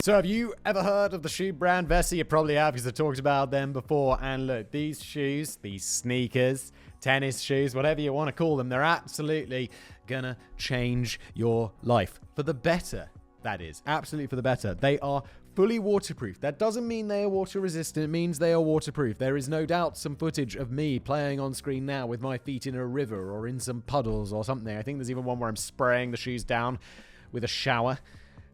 So have you ever heard of the shoe brand Vessie? You probably have because I talked about them before. And look, these shoes, these sneakers, tennis shoes, whatever you want to call them, they're absolutely gonna change your life. For the better, that is. Absolutely for the better. They are fully waterproof. That doesn't mean they are water resistant. It means they are waterproof. There is no doubt some footage of me playing on screen now with my feet in a river or in some puddles or something. I think there's even one where I'm spraying the shoes down with a shower,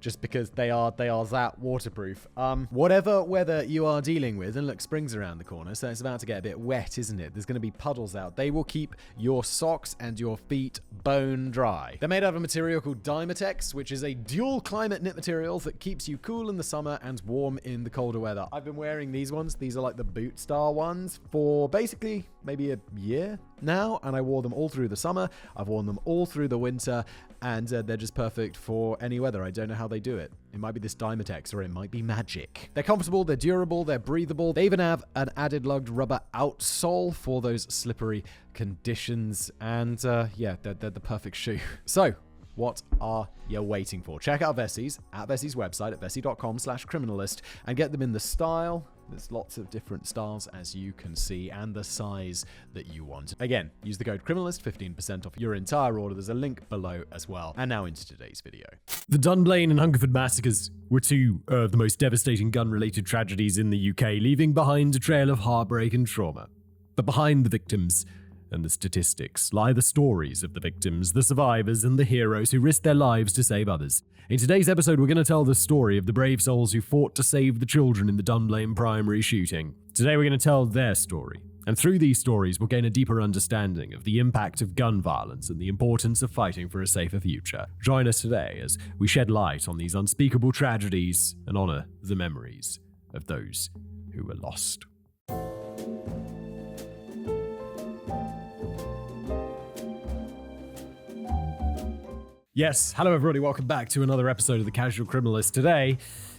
just because they are that waterproof. Whatever weather you are dealing with, and look, spring's around the corner, so it's about to get a bit wet, isn't it? There's going to be puddles out. They will keep your socks and your feet bone dry. They're made out of a material called Dymatex, which is a dual climate knit material that keeps you cool in the summer and warm in the colder weather. I've been wearing these ones. These are like the boot style ones for basically maybe a year now, and I wore them all through the summer. I've worn them all through the winter, and they're just perfect for any weather. I don't know how they do it. It might be this Dymatex, or it might be magic. They're comfortable, they're durable, they're breathable. They even have an added lugged rubber outsole for those slippery conditions, and yeah, they're the perfect shoe. So, what are you waiting for? Check out Vessie's at Vessie's website at vessie.com/criminalist and get them in the style. There's lots of different styles, as you can see, and the size that you want. Again, use the code criminalist, 15% off your entire order. There's a link below as well. And now into today's video. The Dunblane and Hungerford massacres were two of the most devastating gun-related tragedies in the UK, leaving behind a trail of heartbreak and trauma. But behind the victims and the statistics lie the stories of the victims, the survivors, and the heroes who risked their lives to save others. In today's episode, we're going to tell the story of the brave souls who fought to save the children in the Dunblane primary shooting. Today, we're going to tell their story. And through these stories, we'll gain a deeper understanding of the impact of gun violence and the importance of fighting for a safer future. Join us today as we shed light on these unspeakable tragedies and honor the memories of those who were lost. Yes, hello everybody, welcome back to another episode of The Casual Criminalist today,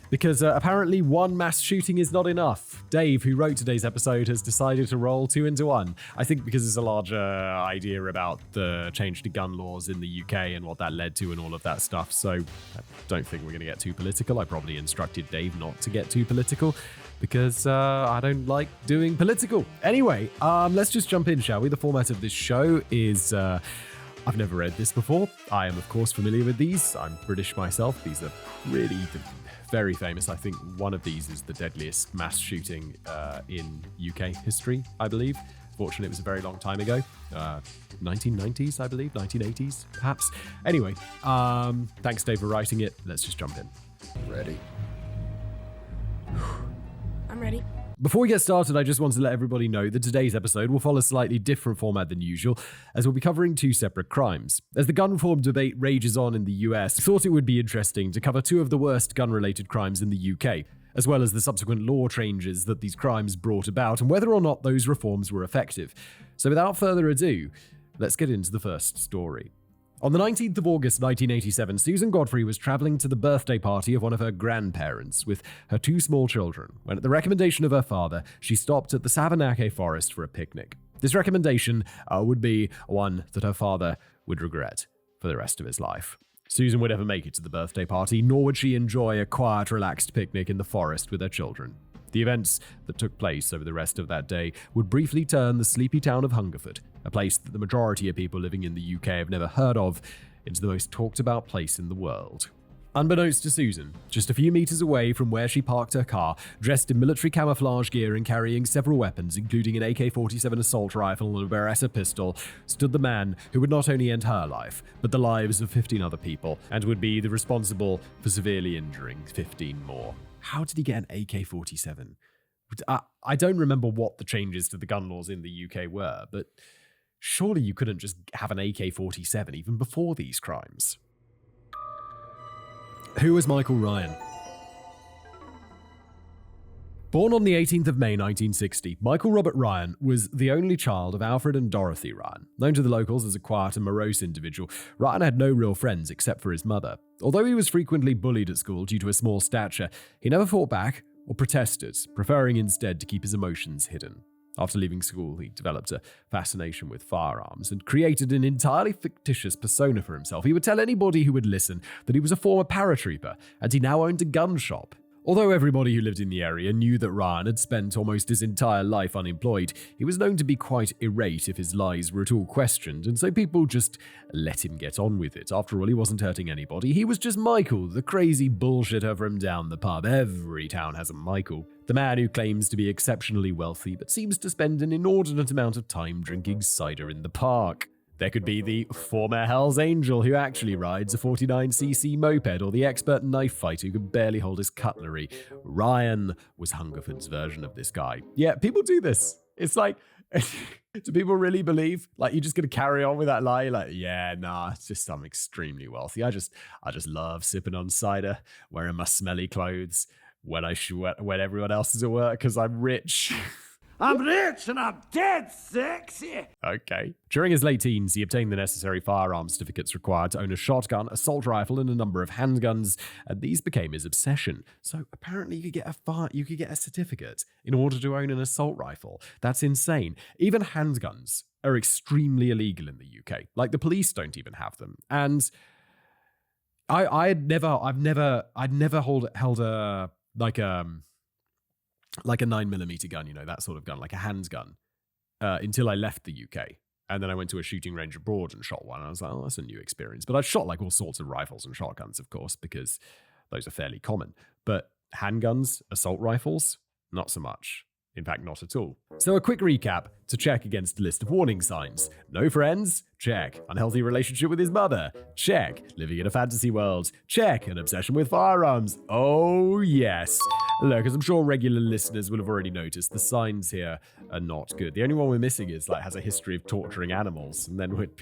because apparently one mass shooting is not enough. Dave, who wrote today's episode, has decided to roll two into one. I think because there's a larger idea about the change to gun laws in the UK and what that led to and all of that stuff, so I don't think we're going to get too political. I probably instructed Dave not to get too political, because I don't like doing political. Anyway, let's just jump in, shall we? The format of this show is... I've never read this before. I am, of course, familiar with these. I'm British myself. These are really very famous. I think one of these is the deadliest mass shooting in UK history, I believe. Fortunately, it was a very long time ago. 1990s, I believe. 1980s, perhaps. Anyway, thanks, Dave, for writing it. Let's just jump in. Ready? I'm ready. Before we get started, I just want to let everybody know that today's episode will follow a slightly different format than usual, as we'll be covering two separate crimes. As the gun reform debate rages on in the US, I thought it would be interesting to cover two of the worst gun-related crimes in the UK, as well as the subsequent law changes that these crimes brought about and whether or not those reforms were effective. So without further ado, let's get into the first story. On the 19th of August 1987, Susan Godfrey was travelling to the birthday party of one of her grandparents with her two small children, when at the recommendation of her father, she stopped at the Savernake forest for a picnic. This recommendation would be one that her father would regret for the rest of his life. Susan would never make it to the birthday party, nor would she enjoy a quiet, relaxed picnic in the forest with her children. The events that took place over the rest of that day would briefly turn the sleepy town of Hungerford, a place that the majority of people living in the UK have never heard of, into the most talked about place in the world. Unbeknownst to Susan, just a few meters away from where she parked her car, dressed in military camouflage gear and carrying several weapons, including an AK-47 assault rifle and a Beretta pistol, stood the man who would not only end her life, but the lives of 15 other people, and would be the responsible for severely injuring 15 more. How did he get an AK-47? I don't remember what the changes to the gun laws in the UK were, but surely you couldn't just have an AK-47 even before these crimes. Who was Michael Ryan? Born on the 18th of May 1960, Michael Robert Ryan was the only child of Alfred and Dorothy Ryan. Known to the locals as a quiet and morose individual, Ryan had no real friends except for his mother. Although he was frequently bullied at school due to his small stature, he never fought back or protested, preferring instead to keep his emotions hidden. After leaving school, he developed a fascination with firearms and created an entirely fictitious persona for himself. He would tell anybody who would listen that he was a former paratrooper, and he now owned a gun shop. Although everybody who lived in the area knew that Ryan had spent almost his entire life unemployed, he was known to be quite irate if his lies were at all questioned, and so people just let him get on with it. After all, he wasn't hurting anybody. He was just Michael, the crazy bullshitter from down the pub. Every town has a Michael. The man who claims to be exceptionally wealthy, but seems to spend an inordinate amount of time drinking cider in the park. There could be the former Hell's Angel who actually rides a 49cc moped, or the expert knife fighter who can barely hold his cutlery. Ryan was Hungerford's version of this guy. Yeah, people do this. It's like, do people really believe? Like, you're just going to carry on with that lie? You're like, yeah, nah, it's just I'm extremely wealthy. I just love sipping on cider, wearing my smelly clothes when everyone else is at work because I'm rich. I'm rich and I'm dead sexy. Okay. During his late teens, he obtained the necessary firearm certificates required to own a shotgun, assault rifle, and a number of handguns, and these became his obsession. So apparently you could get a certificate in order to own an assault rifle. That's insane. Even handguns are extremely illegal in the UK. Like, the police don't even have them. And I'd never held a like a 9mm gun, that sort of gun, like a handgun, until I left the UK. And then I went to a shooting range abroad and shot one. And I was like, oh, that's a new experience. But I've shot like all sorts of rifles and shotguns, of course, because those are fairly common. But handguns, assault rifles, not so much. In fact, not at all. So a quick recap to check against a list of warning signs. No friends? Check. Unhealthy relationship with his mother? Check. Living in a fantasy world? Check. An obsession with firearms? Oh, yes. Look, as I'm sure regular listeners will have already noticed, the signs here are not good. The only one we're missing is has a history of torturing animals, and then we'd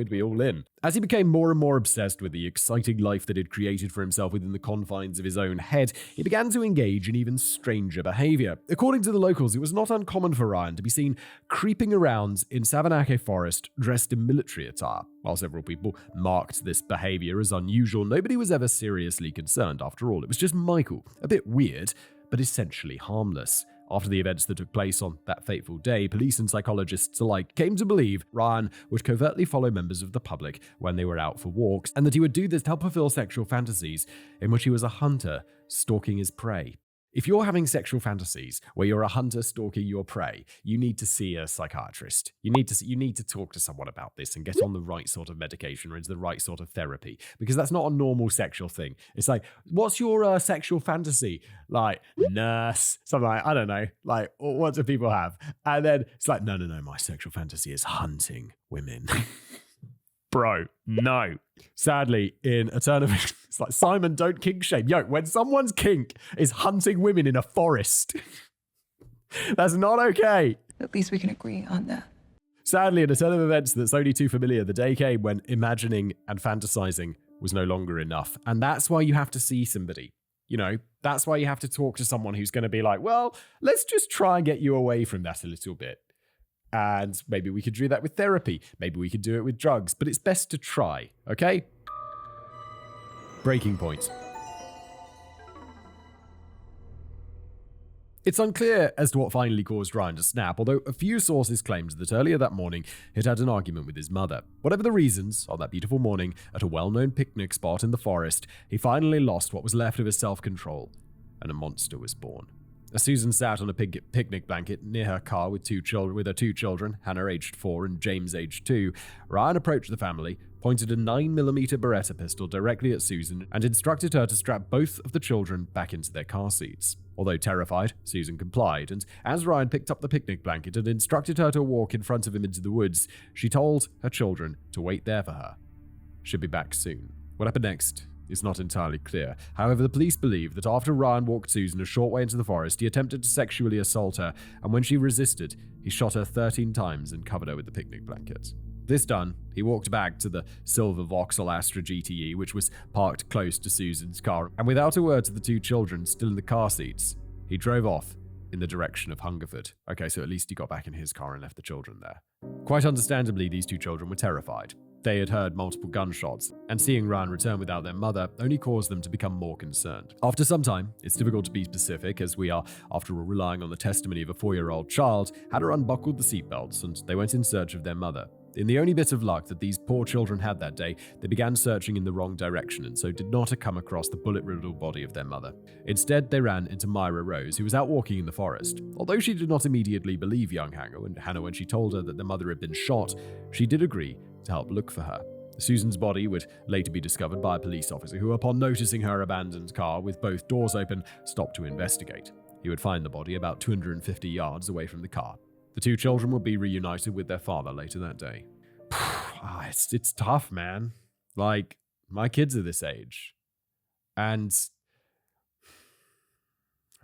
be all in. As he became more and more obsessed with the exciting life that he'd created for himself within the confines of his own head, he began to engage in even stranger behavior. According to the locals, it was not uncommon for Ryan to be seen creeping around in Savernake Forest dressed in military attire. While several people marked this behavior as unusual, nobody was ever seriously concerned. After all, it was just Michael. A bit weird, but essentially harmless. After the events that took place on that fateful day, police and psychologists alike came to believe Ryan would covertly follow members of the public when they were out for walks, and that he would do this to help fulfill sexual fantasies in which he was a hunter stalking his prey. If you're having sexual fantasies where you're a hunter stalking your prey, you need to see a psychiatrist. You need to talk to someone about this and get on the right sort of medication or into the right sort of therapy, because that's not a normal sexual thing. It's like, what's your sexual fantasy? Like, nurse, something like, I don't know, like, what do people have? And then it's like, no, my sexual fantasy is hunting women. Bro, no. Sadly, in a turn of it's like, Simon, don't kink shame. Yo, when someone's kink is hunting women in a forest, that's not okay. At least we can agree on that. Sadly, in a turn of events that's only too familiar, the day came when imagining and fantasizing was no longer enough. And that's why you have to see somebody. That's why you have to talk to someone who's going to be like, well, let's just try and get you away from that a little bit. And maybe we could do that with therapy. Maybe we could do it with drugs. But it's best to try, okay? Breaking point. It's unclear as to what finally caused Ryan to snap, although a few sources claimed that earlier that morning he'd had an argument with his mother. Whatever the reasons, on that beautiful morning, at a well-known picnic spot in the forest, he finally lost what was left of his self-control, and a monster was born. As Susan sat on a picnic blanket near her car with her two children, Hannah aged 4 and James aged 2, Ryan approached the family, pointed a 9mm Beretta pistol directly at Susan, and instructed her to strap both of the children back into their car seats. Although terrified, Susan complied, and as Ryan picked up the picnic blanket and instructed her to walk in front of him into the woods, she told her children to wait there for her. She'd be back soon. What happened next is not entirely clear. However, the police believe that after Ryan walked Susan a short way into the forest, he attempted to sexually assault her, and when she resisted, he shot her 13 times and covered her with the picnic blanket. This done, he walked back to the silver Vauxhall Astra GTE, which was parked close to Susan's car, and without a word to the two children still in the car seats, he drove off in the direction of Hungerford. Okay, so at least he got back in his car and left the children there. Quite understandably, these two children were terrified. They had heard multiple gunshots, and seeing Ryan return without their mother only caused them to become more concerned. After some time, it's difficult to be specific as we are, after all, relying on the testimony of a 4-year-old child, had her unbuckled the seatbelts and they went in search of their mother. In the only bit of luck that these poor children had that day, they began searching in the wrong direction and so did not come across the bullet-riddled body of their mother. Instead, they ran into Myra Rose, who was out walking in the forest. Although she did not immediately believe young Hannah when she told her that their mother had been shot, she did agree to help look for her. Susan's body would later be discovered by a police officer who, upon noticing her abandoned car with both doors open, stopped to investigate. He would find the body about 250 yards away from the car. The two children would be reunited with their father later that day. It's tough, man. Like, my kids are this age. And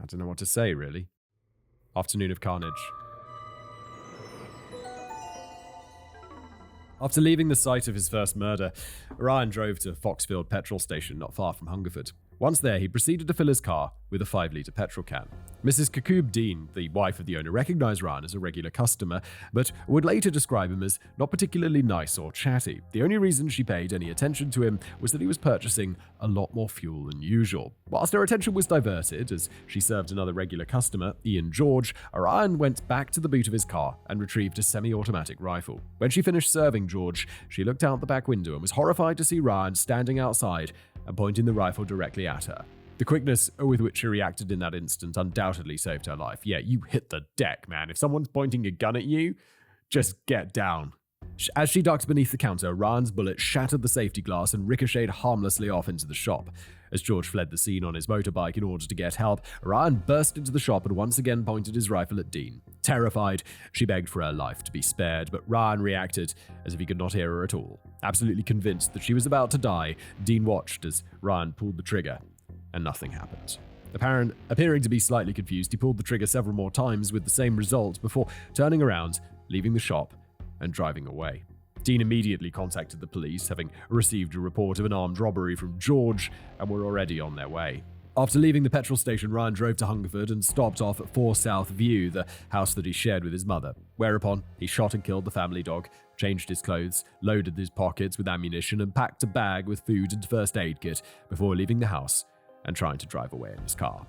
I don't know what to say, really. Afternoon of carnage. After leaving the site of his first murder, Ryan drove to Foxfield petrol station not far from Hungerford. Once there, he proceeded to fill his car with a 5-litre petrol can. Mrs. Kakoob Dean, the wife of the owner, recognized Ryan as a regular customer, but would later describe him as not particularly nice or chatty. The only reason she paid any attention to him was that he was purchasing a lot more fuel than usual. Whilst her attention was diverted, as she served another regular customer, Ian George, Ryan went back to the boot of his car and retrieved a semi-automatic rifle. When she finished serving George, she looked out the back window and was horrified to see Ryan standing outside and pointing the rifle directly at her. The quickness with which she reacted in that instant undoubtedly saved her life. Yeah, you hit the deck, man. If someone's pointing a gun at you, just get down. As she ducked beneath the counter, Ryan's bullet shattered the safety glass and ricocheted harmlessly off into the shop. As George fled the scene on his motorbike in order to get help, Ryan burst into the shop and once again pointed his rifle at Dean. Terrified, she begged for her life to be spared, but Ryan reacted as if he could not hear her at all. Absolutely convinced that she was about to die, Dean watched as Ryan pulled the trigger, and nothing happened. Appearing to be slightly confused, he pulled the trigger several more times with the same result before turning around, leaving the shop, and driving away. Dean immediately contacted the police, having received a report of an armed robbery from George, and were already on their way. After leaving the petrol station, Ryan drove to Hungerford and stopped off at 4 South View, the house that he shared with his mother, whereupon he shot and killed the family dog, changed his clothes, loaded his pockets with ammunition, and packed a bag with food and first aid kit before leaving the house and trying to drive away in his car.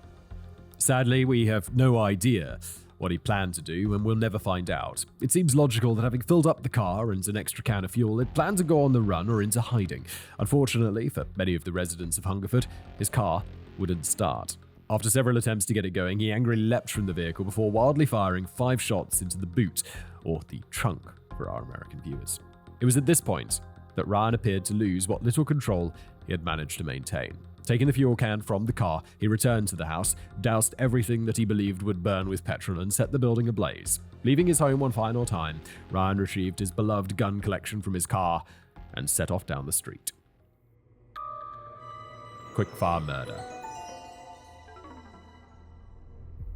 Sadly, we have no idea what he planned to do, and we'll never find out. It seems logical that having filled up the car and an extra can of fuel, it planned to go on the run or into hiding. Unfortunately, for many of the residents of Hungerford, his car wouldn't start. After several attempts to get it going, he angrily leapt from the vehicle before wildly firing 5 shots into the boot, or the trunk for our American viewers. It was at this point that Ryan appeared to lose what little control he had managed to maintain. Taking the fuel can from the car, he returned to the house, doused everything that he believed would burn with petrol, and set the building ablaze. Leaving his home one final time, Ryan retrieved his beloved gun collection from his car and set off down the street. Quickfire murder.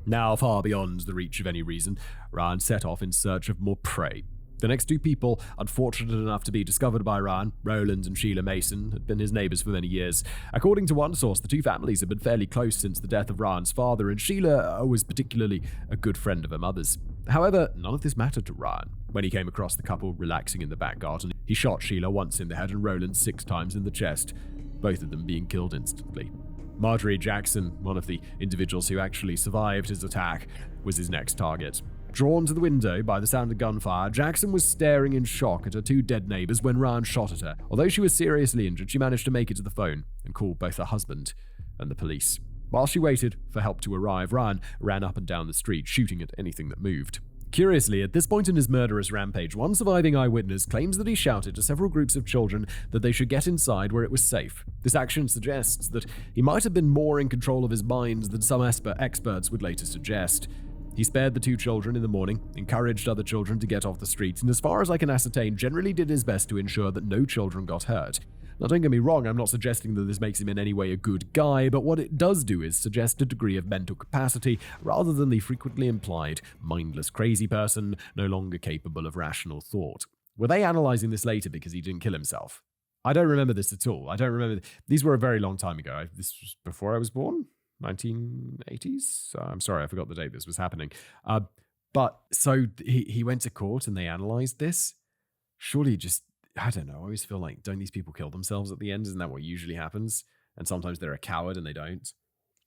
Now far beyond the reach of any reason, Ryan set off in search of more prey. The next 2 people, unfortunate enough to be discovered by Ryan, Roland and Sheila Mason, had been his neighbors for many years. According to one source, the 2 families had been fairly close since the death of Ryan's father, and Sheila was particularly a good friend of her mother's. However, none of this mattered to Ryan. When he came across the couple relaxing in the back garden, he shot Sheila once in the head and Roland 6 times in the chest, both of them being killed instantly. Marjorie Jackson, one of the individuals who actually survived his attack, was his next target. Drawn to the window by the sound of gunfire, Jackson was staring in shock at her 2 dead neighbors when Ryan shot at her. Although she was seriously injured, she managed to make it to the phone and called both her husband and the police. While she waited for help to arrive, Ryan ran up and down the street, shooting at anything that moved. Curiously, at this point in his murderous rampage, one surviving eyewitness claims that he shouted to several groups of children that they should get inside where it was safe. This action suggests that he might have been more in control of his mind than some experts would later suggest. He spared the 2 children in the morning, encouraged other children to get off the streets, and as far as I can ascertain, generally did his best to ensure that no children got hurt. Now, don't get me wrong, I'm not suggesting that this makes him in any way a good guy, but what it does do is suggest a degree of mental capacity rather than the frequently implied mindless crazy person no longer capable of rational thought. Were they analysing this later because he didn't kill himself? I don't remember this at all. I don't remember. These were a very long time ago. This was before I was born? 1980s? I'm sorry, I forgot the date this was happening. But so he went to court and they analysed this. Surely just I don't know. I always feel like, don't these people kill themselves at the end? Isn't that what usually happens? And sometimes they're a coward and they don't.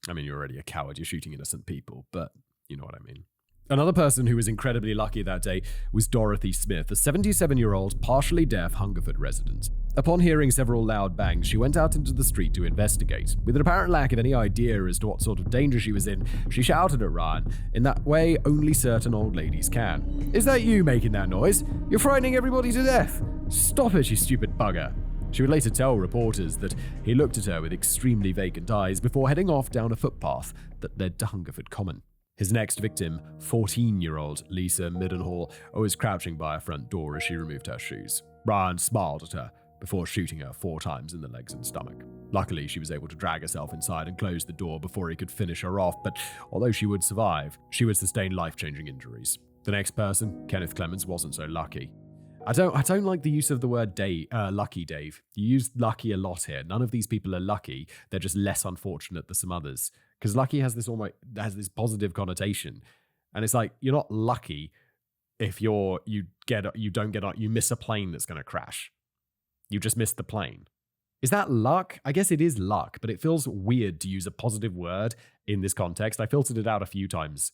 I mean, you're already a coward. You're shooting innocent people, but you know what I mean. Another person who was incredibly lucky that day was Dorothy Smith, a 77-year-old, partially deaf Hungerford resident. Upon hearing several loud bangs, she went out into the street to investigate. With an apparent lack of any idea as to what sort of danger she was in, she shouted at Ryan, in that way only certain old ladies can. "Is that you making that noise? You're frightening everybody to death! Stop it, you stupid bugger!" She would later tell reporters that he looked at her with extremely vacant eyes before heading off down a footpath that led to Hungerford Common. His next victim, 14-year-old Lisa Middenhall, was crouching by her front door as she removed her shoes. Ryan smiled at her before shooting her 4 times in the legs and stomach. Luckily, she was able to drag herself inside and close the door before he could finish her off, but although she would survive, she would sustain life-changing injuries. The next person, Kenneth Clemens, wasn't so lucky. I don't like the use of the word lucky, Dave. You use lucky a lot here. None of these people are lucky. They're just less unfortunate than some others. Because lucky has this positive connotation, and it's like you're not lucky if you miss a plane that's going to crash. You just missed the plane. Is that luck? I guess it is luck, but it feels weird to use a positive word in this context. I filtered it out a few times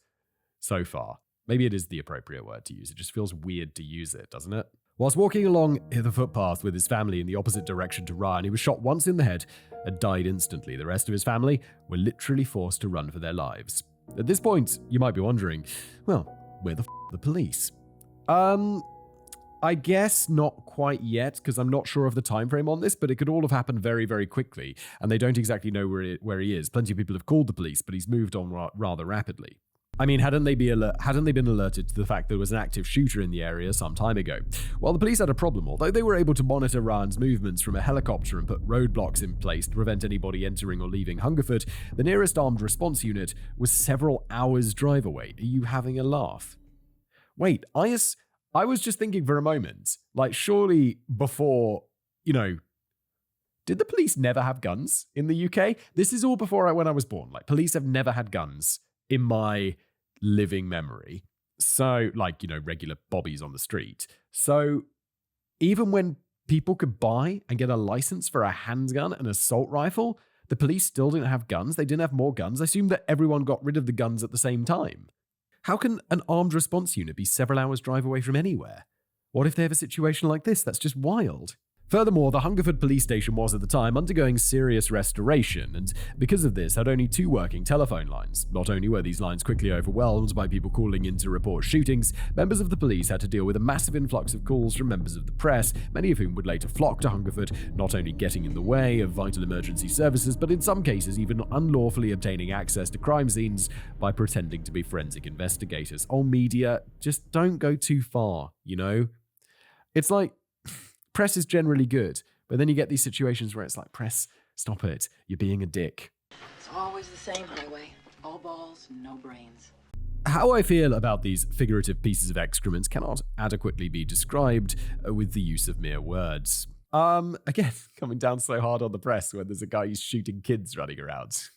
so far. Maybe it is the appropriate word to use. It just feels weird to use it, doesn't it? Whilst walking along the footpath with his family in the opposite direction to Ryan, he was shot once in the head and died instantly. The rest of his family were literally forced to run for their lives. At this point, you might be wondering, well, where the the police? I guess not quite yet, because I'm not sure of the time frame on this, but it could all have happened very, very quickly, and they don't exactly know where he is. Plenty of people have called the police, but he's moved on rather rapidly. I mean, hadn't they been alerted to the fact there was an active shooter in the area some time ago? Well, the police had a problem. Although they were able to monitor Ryan's movements from a helicopter and put roadblocks in place to prevent anybody entering or leaving Hungerford, the nearest armed response unit was several hours' drive away. Are you having a laugh? Wait, I was just thinking for a moment, like, surely before, did the police never have guns in the UK? This is all before when I was born. Like, police have never had guns in my living memory. So, regular bobbies on the street. So, even when people could buy and get a license for a handgun and assault rifle, the police still didn't have guns. They didn't have more guns. I assume that everyone got rid of the guns at the same time. How can an armed response unit be several hours' drive away from anywhere? What if they have a situation like this? That's just wild. Furthermore, the Hungerford police station was at the time undergoing serious restoration, and because of this had only 2 working telephone lines. Not only were these lines quickly overwhelmed by people calling in to report shootings, members of the police had to deal with a massive influx of calls from members of the press, many of whom would later flock to Hungerford, not only getting in the way of vital emergency services, but in some cases even unlawfully obtaining access to crime scenes by pretending to be forensic investigators. Oh, media, just don't go too far, It's like, press is generally good, but then you get these situations where it's like, press, stop it. You're being a dick. It's always the same highway. All balls, no brains. How I feel about these figurative pieces of excrement cannot adequately be described with the use of mere words. Again, coming down so hard on the press when there's a guy who's shooting kids running around.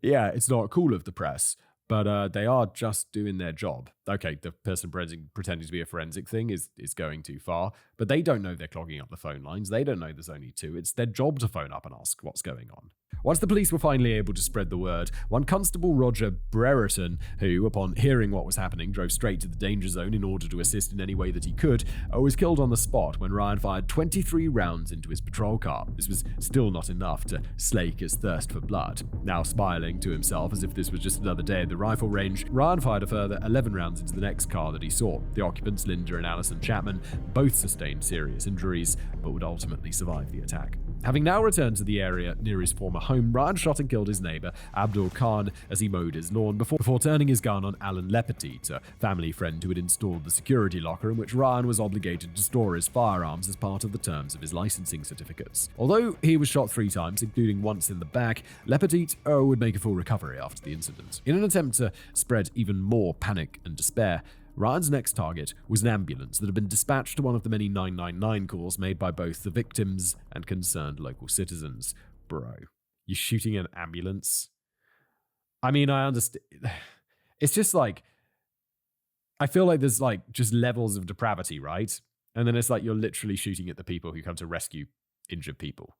Yeah, it's not cool of the press, but they are just doing their job. Okay, the person pretending to be a forensic thing is going too far, but they don't know they're clogging up the phone lines. They don't know there's only 2. It's their job to phone up and ask what's going on. Once the police were finally able to spread the word, one Constable Roger Brereton, who, upon hearing what was happening, drove straight to the danger zone in order to assist in any way that he could, was killed on the spot when Ryan fired 23 rounds into his patrol car. This was still not enough to slake his thirst for blood. Now smiling to himself as if this was just another day at the rifle range, Ryan fired a further 11 rounds into the next car that he saw. The occupants, Linda and Alison Chapman, both sustained serious injuries, but would ultimately survive the attack. Having now returned to the area near his former home, Ryan shot and killed his neighbor, Abdul Khan, as he mowed his lawn before turning his gun on Alan Lepetit, a family friend who had installed the security locker in which Ryan was obligated to store his firearms as part of the terms of his licensing certificates. Although he was shot 3 times, including once in the back, Lepetit would make a full recovery after the incident. In an attempt to spread even more panic and despair, Ryan's next target was an ambulance that had been dispatched to one of the many 999 calls made by both the victims and concerned local citizens. Bro, you're shooting an ambulance? I mean, I understand. It's just like, I feel like there's just levels of depravity, right? And then it's like you're literally shooting at the people who come to rescue injured people.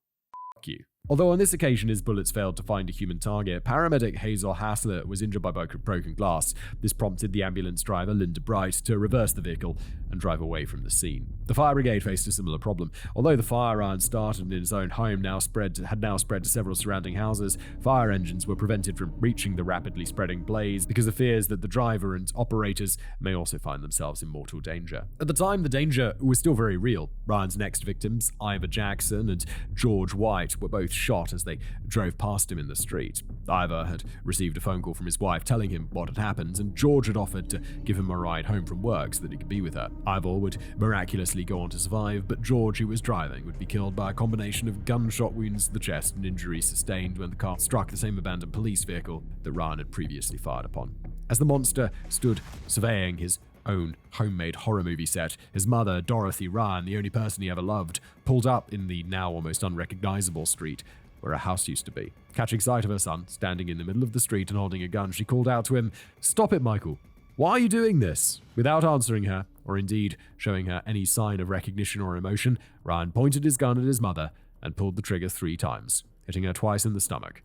Fuck you. Although on this occasion his bullets failed to find a human target, paramedic Hazel Hassler was injured by broken glass. This prompted the ambulance driver, Linda Bright, to reverse the vehicle and drive away from the scene. The fire brigade faced a similar problem. Although the fire had started in its own home, had now spread to several surrounding houses, fire engines were prevented from reaching the rapidly spreading blaze because of fears that the driver and operators may also find themselves in mortal danger. At the time, the danger was still very real. Ryan's next victims, Ivor Jackson and George White, were both shot as they drove past him in the street. Ivor had received a phone call from his wife telling him what had happened, and George had offered to give him a ride home from work so that he could be with her. Ivor would miraculously go on to survive, but George, who was driving, would be killed by a combination of gunshot wounds to the chest and injuries sustained when the car struck the same abandoned police vehicle that Ryan had previously fired upon. As the monster stood surveying his own homemade horror movie set, his mother, Dorothy Ryan, the only person he ever loved, pulled up in the now almost unrecognizable street where a house used to be. Catching sight of her son standing in the middle of the street and holding a gun, she called out to him, "Stop it, Michael. Why are you doing this?" Without answering her, or indeed showing her any sign of recognition or emotion, Ryan pointed his gun at his mother and pulled the trigger 3 times, hitting her twice in the stomach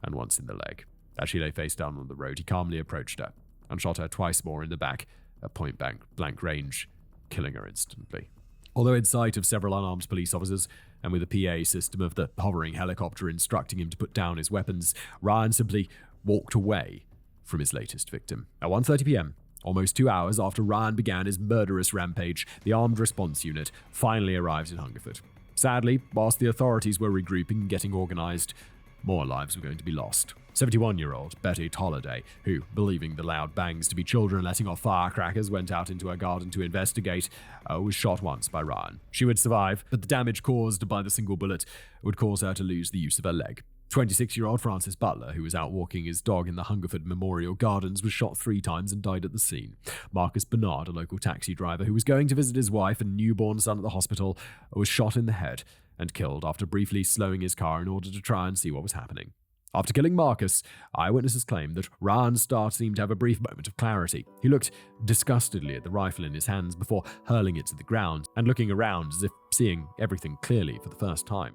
and once in the leg. As she lay face down on the road, he calmly approached her and shot her twice more in the back at point-blank range, killing her instantly. Although in sight of several unarmed police officers, and with a PA system of the hovering helicopter instructing him to put down his weapons, Ryan simply walked away from his latest victim. At 1:30 p.m., almost 2 hours after Ryan began his murderous rampage, the Armed Response Unit finally arrived in Hungerford. Sadly, whilst the authorities were regrouping and getting organised, more lives were going to be lost. 71-year-old Betty Tolliday, who, believing the loud bangs to be children letting off firecrackers, went out into her garden to investigate, was shot once by Ryan. She would survive, but the damage caused by the single bullet would cause her to lose the use of her leg. 26-year-old Francis Butler, who was out walking his dog in the Hungerford Memorial Gardens, was shot 3 times and died at the scene. Marcus Bernard, a local taxi driver who was going to visit his wife and newborn son at the hospital, was shot in the head and killed after briefly slowing his car in order to try and see what was happening. After killing Marcus, eyewitnesses claimed that Ryan Starr seemed to have a brief moment of clarity. He looked disgustedly at the rifle in his hands before hurling it to the ground and looking around as if seeing everything clearly for the first time.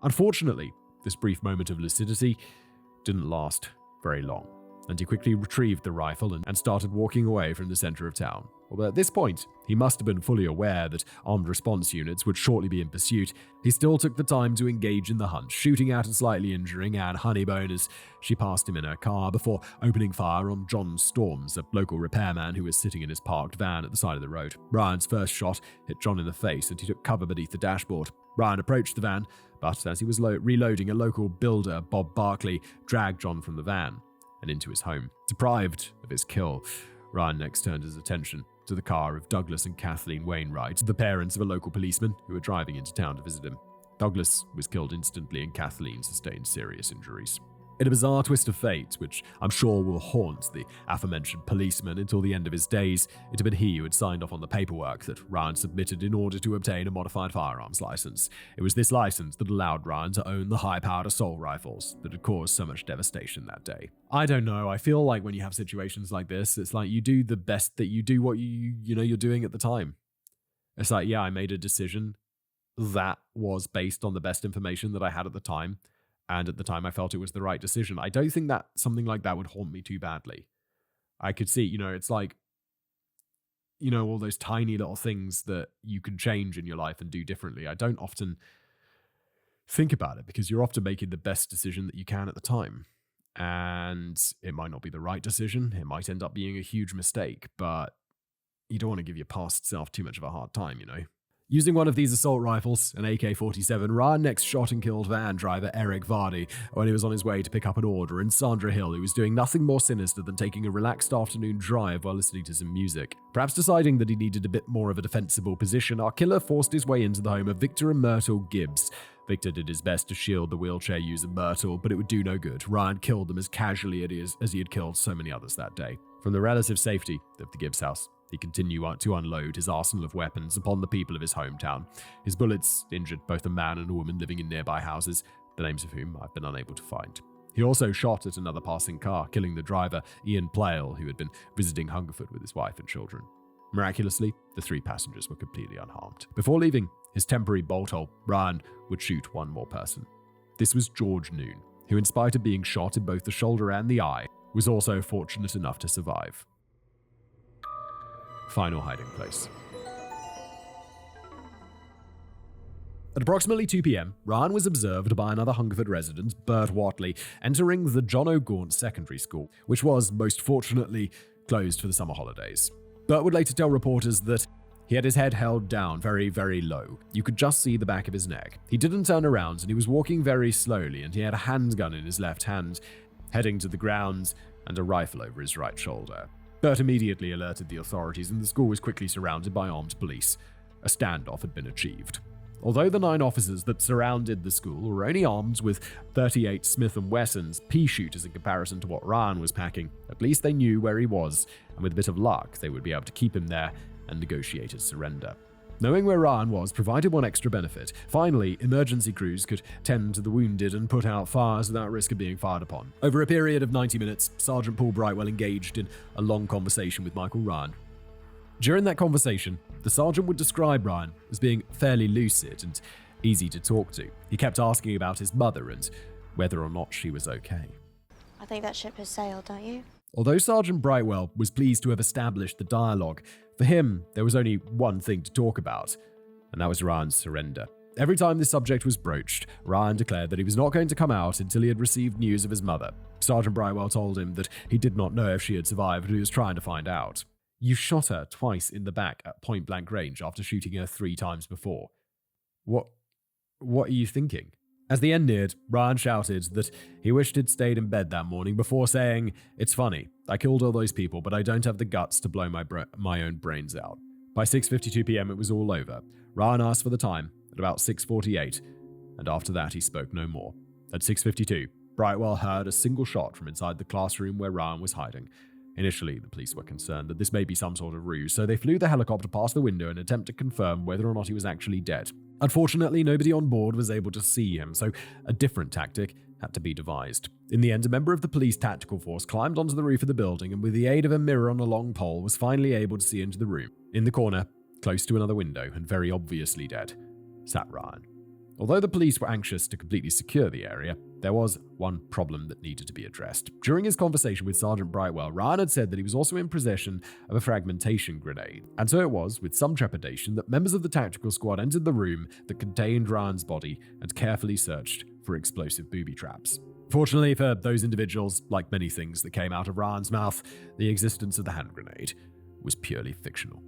Unfortunately, this brief moment of lucidity didn't last very long, and he quickly retrieved the rifle and started walking away from the center of town. Although at this point, he must have been fully aware that armed response units would shortly be in pursuit, he still took the time to engage in the hunt, shooting at and slightly injuring Anne Honeybone as she passed him in her car before opening fire on John Storms, a local repairman who was sitting in his parked van at the side of the road. Ryan's first shot hit John in the face and he took cover beneath the dashboard. Ryan approached the van, but as he was reloading, a local builder, Bob Barkley, dragged John from the van and into his home. Deprived of his kill, Ryan next turned his attention to the car of Douglas and Kathleen Wainwright, the parents of a local policeman who were driving into town to visit him. Douglas was killed instantly and Kathleen sustained serious injuries. In a bizarre twist of fate, which I'm sure will haunt the aforementioned policeman until the end of his days, it had been he who had signed off on the paperwork that Ryan submitted in order to obtain a modified firearms license. It was this license that allowed Ryan to own the high-powered assault rifles that had caused so much devastation that day. I don't know, I feel like when you have situations like this, it's like you do the best that you do what you're doing at the time. It's like, yeah, I made a decision that was based on the best information that I had at the time. And at the time, I felt it was the right decision. I don't think that something like that would haunt me too badly. I could see, it's like, all those tiny little things that you can change in your life and do differently. I don't often think about it because you're often making the best decision that you can at the time. And it might not be the right decision. It might end up being a huge mistake, but you don't want to give your past self too much of a hard time, Using one of these assault rifles, an AK-47, Ryan next shot and killed van driver Eric Vardy when he was on his way to pick up an order, and Sandra Hill, who was doing nothing more sinister than taking a relaxed afternoon drive while listening to some music. Perhaps deciding that he needed a bit more of a defensible position, our killer forced his way into the home of Victor and Myrtle Gibbs. Victor did his best to shield the wheelchair user Myrtle, but it would do no good. Ryan killed them as casually as he had killed so many others that day. From the relative safety of the Gibbs house, he continued to unload his arsenal of weapons upon the people of his hometown. His bullets injured both a man and a woman living in nearby houses, the names of whom I've been unable to find. He also shot at another passing car, killing the driver, Ian Plale, who had been visiting Hungerford with his wife and children. Miraculously, the 3 passengers were completely unharmed. Before leaving his temporary bolt hole, Ryan would shoot one more person. This was George Noon, who, in spite of being shot in both the shoulder and the eye, was also fortunate enough to survive. Final hiding place. At approximately 2 p.m., Ryan was observed by another Hungerford resident, Bert Watley, entering the John O'Gaunt Secondary School, which was, most fortunately, closed for the summer holidays. Bert would later tell reporters that he had his head held down very, very low. You could just see the back of his neck. He didn't turn around, and he was walking very slowly, and he had a handgun in his left hand, heading to the ground, and a rifle over his right shoulder. Bert immediately alerted the authorities, and the school was quickly surrounded by armed police. A standoff had been achieved. Although the 9 officers that surrounded the school were only armed with 38 Smith & Wesson's pea shooters in comparison to what Ryan was packing, at least they knew where he was, and with a bit of luck, they would be able to keep him there and negotiate his surrender. Knowing where Ryan was provided one extra benefit. Finally, emergency crews could tend to the wounded and put out fires without risk of being fired upon. Over a period of 90 minutes, Sergeant Paul Brightwell engaged in a long conversation with Michael Ryan. During that conversation, the sergeant would describe Ryan as being fairly lucid and easy to talk to. He kept asking about his mother and whether or not she was okay. I think that ship has sailed, don't you? Although Sergeant Brightwell was pleased to have established the dialogue, for him there was only one thing to talk about, and that was Ryan's surrender. Every time this subject was broached, Ryan declared that he was not going to come out until he had received news of his mother. Sergeant Brightwell told him that he did not know if she had survived, but he was trying to find out. You shot her twice in the back at point-blank range after shooting her 3 times before. What are you thinking? As the end neared, Ryan shouted that he wished he'd stayed in bed that morning before saying, "It's funny, I killed all those people, but I don't have the guts to blow my own brains out." By 6:52 p.m. it was all over. Ryan asked for the time at about 6:48, and after that he spoke no more. At 6:52, Brightwell heard a single shot from inside the classroom where Ryan was hiding. Initially, the police were concerned that this may be some sort of ruse, so they flew the helicopter past the window in an attempt to confirm whether or not he was actually dead. Unfortunately, nobody on board was able to see him, so a different tactic had to be devised. In the end, a member of the police tactical force climbed onto the roof of the building and with the aid of a mirror on a long pole was finally able to see into the room. In the corner, close to another window and very obviously dead, sat Ryan. Although the police were anxious to completely secure the area, there was one problem that needed to be addressed. During his conversation with Sergeant Brightwell, Ryan had said that he was also in possession of a fragmentation grenade. And so it was, with some trepidation, that members of the tactical squad entered the room that contained Ryan's body and carefully searched for explosive booby traps. Fortunately for those individuals, like many things that came out of Ryan's mouth, the existence of the hand grenade was purely fictional.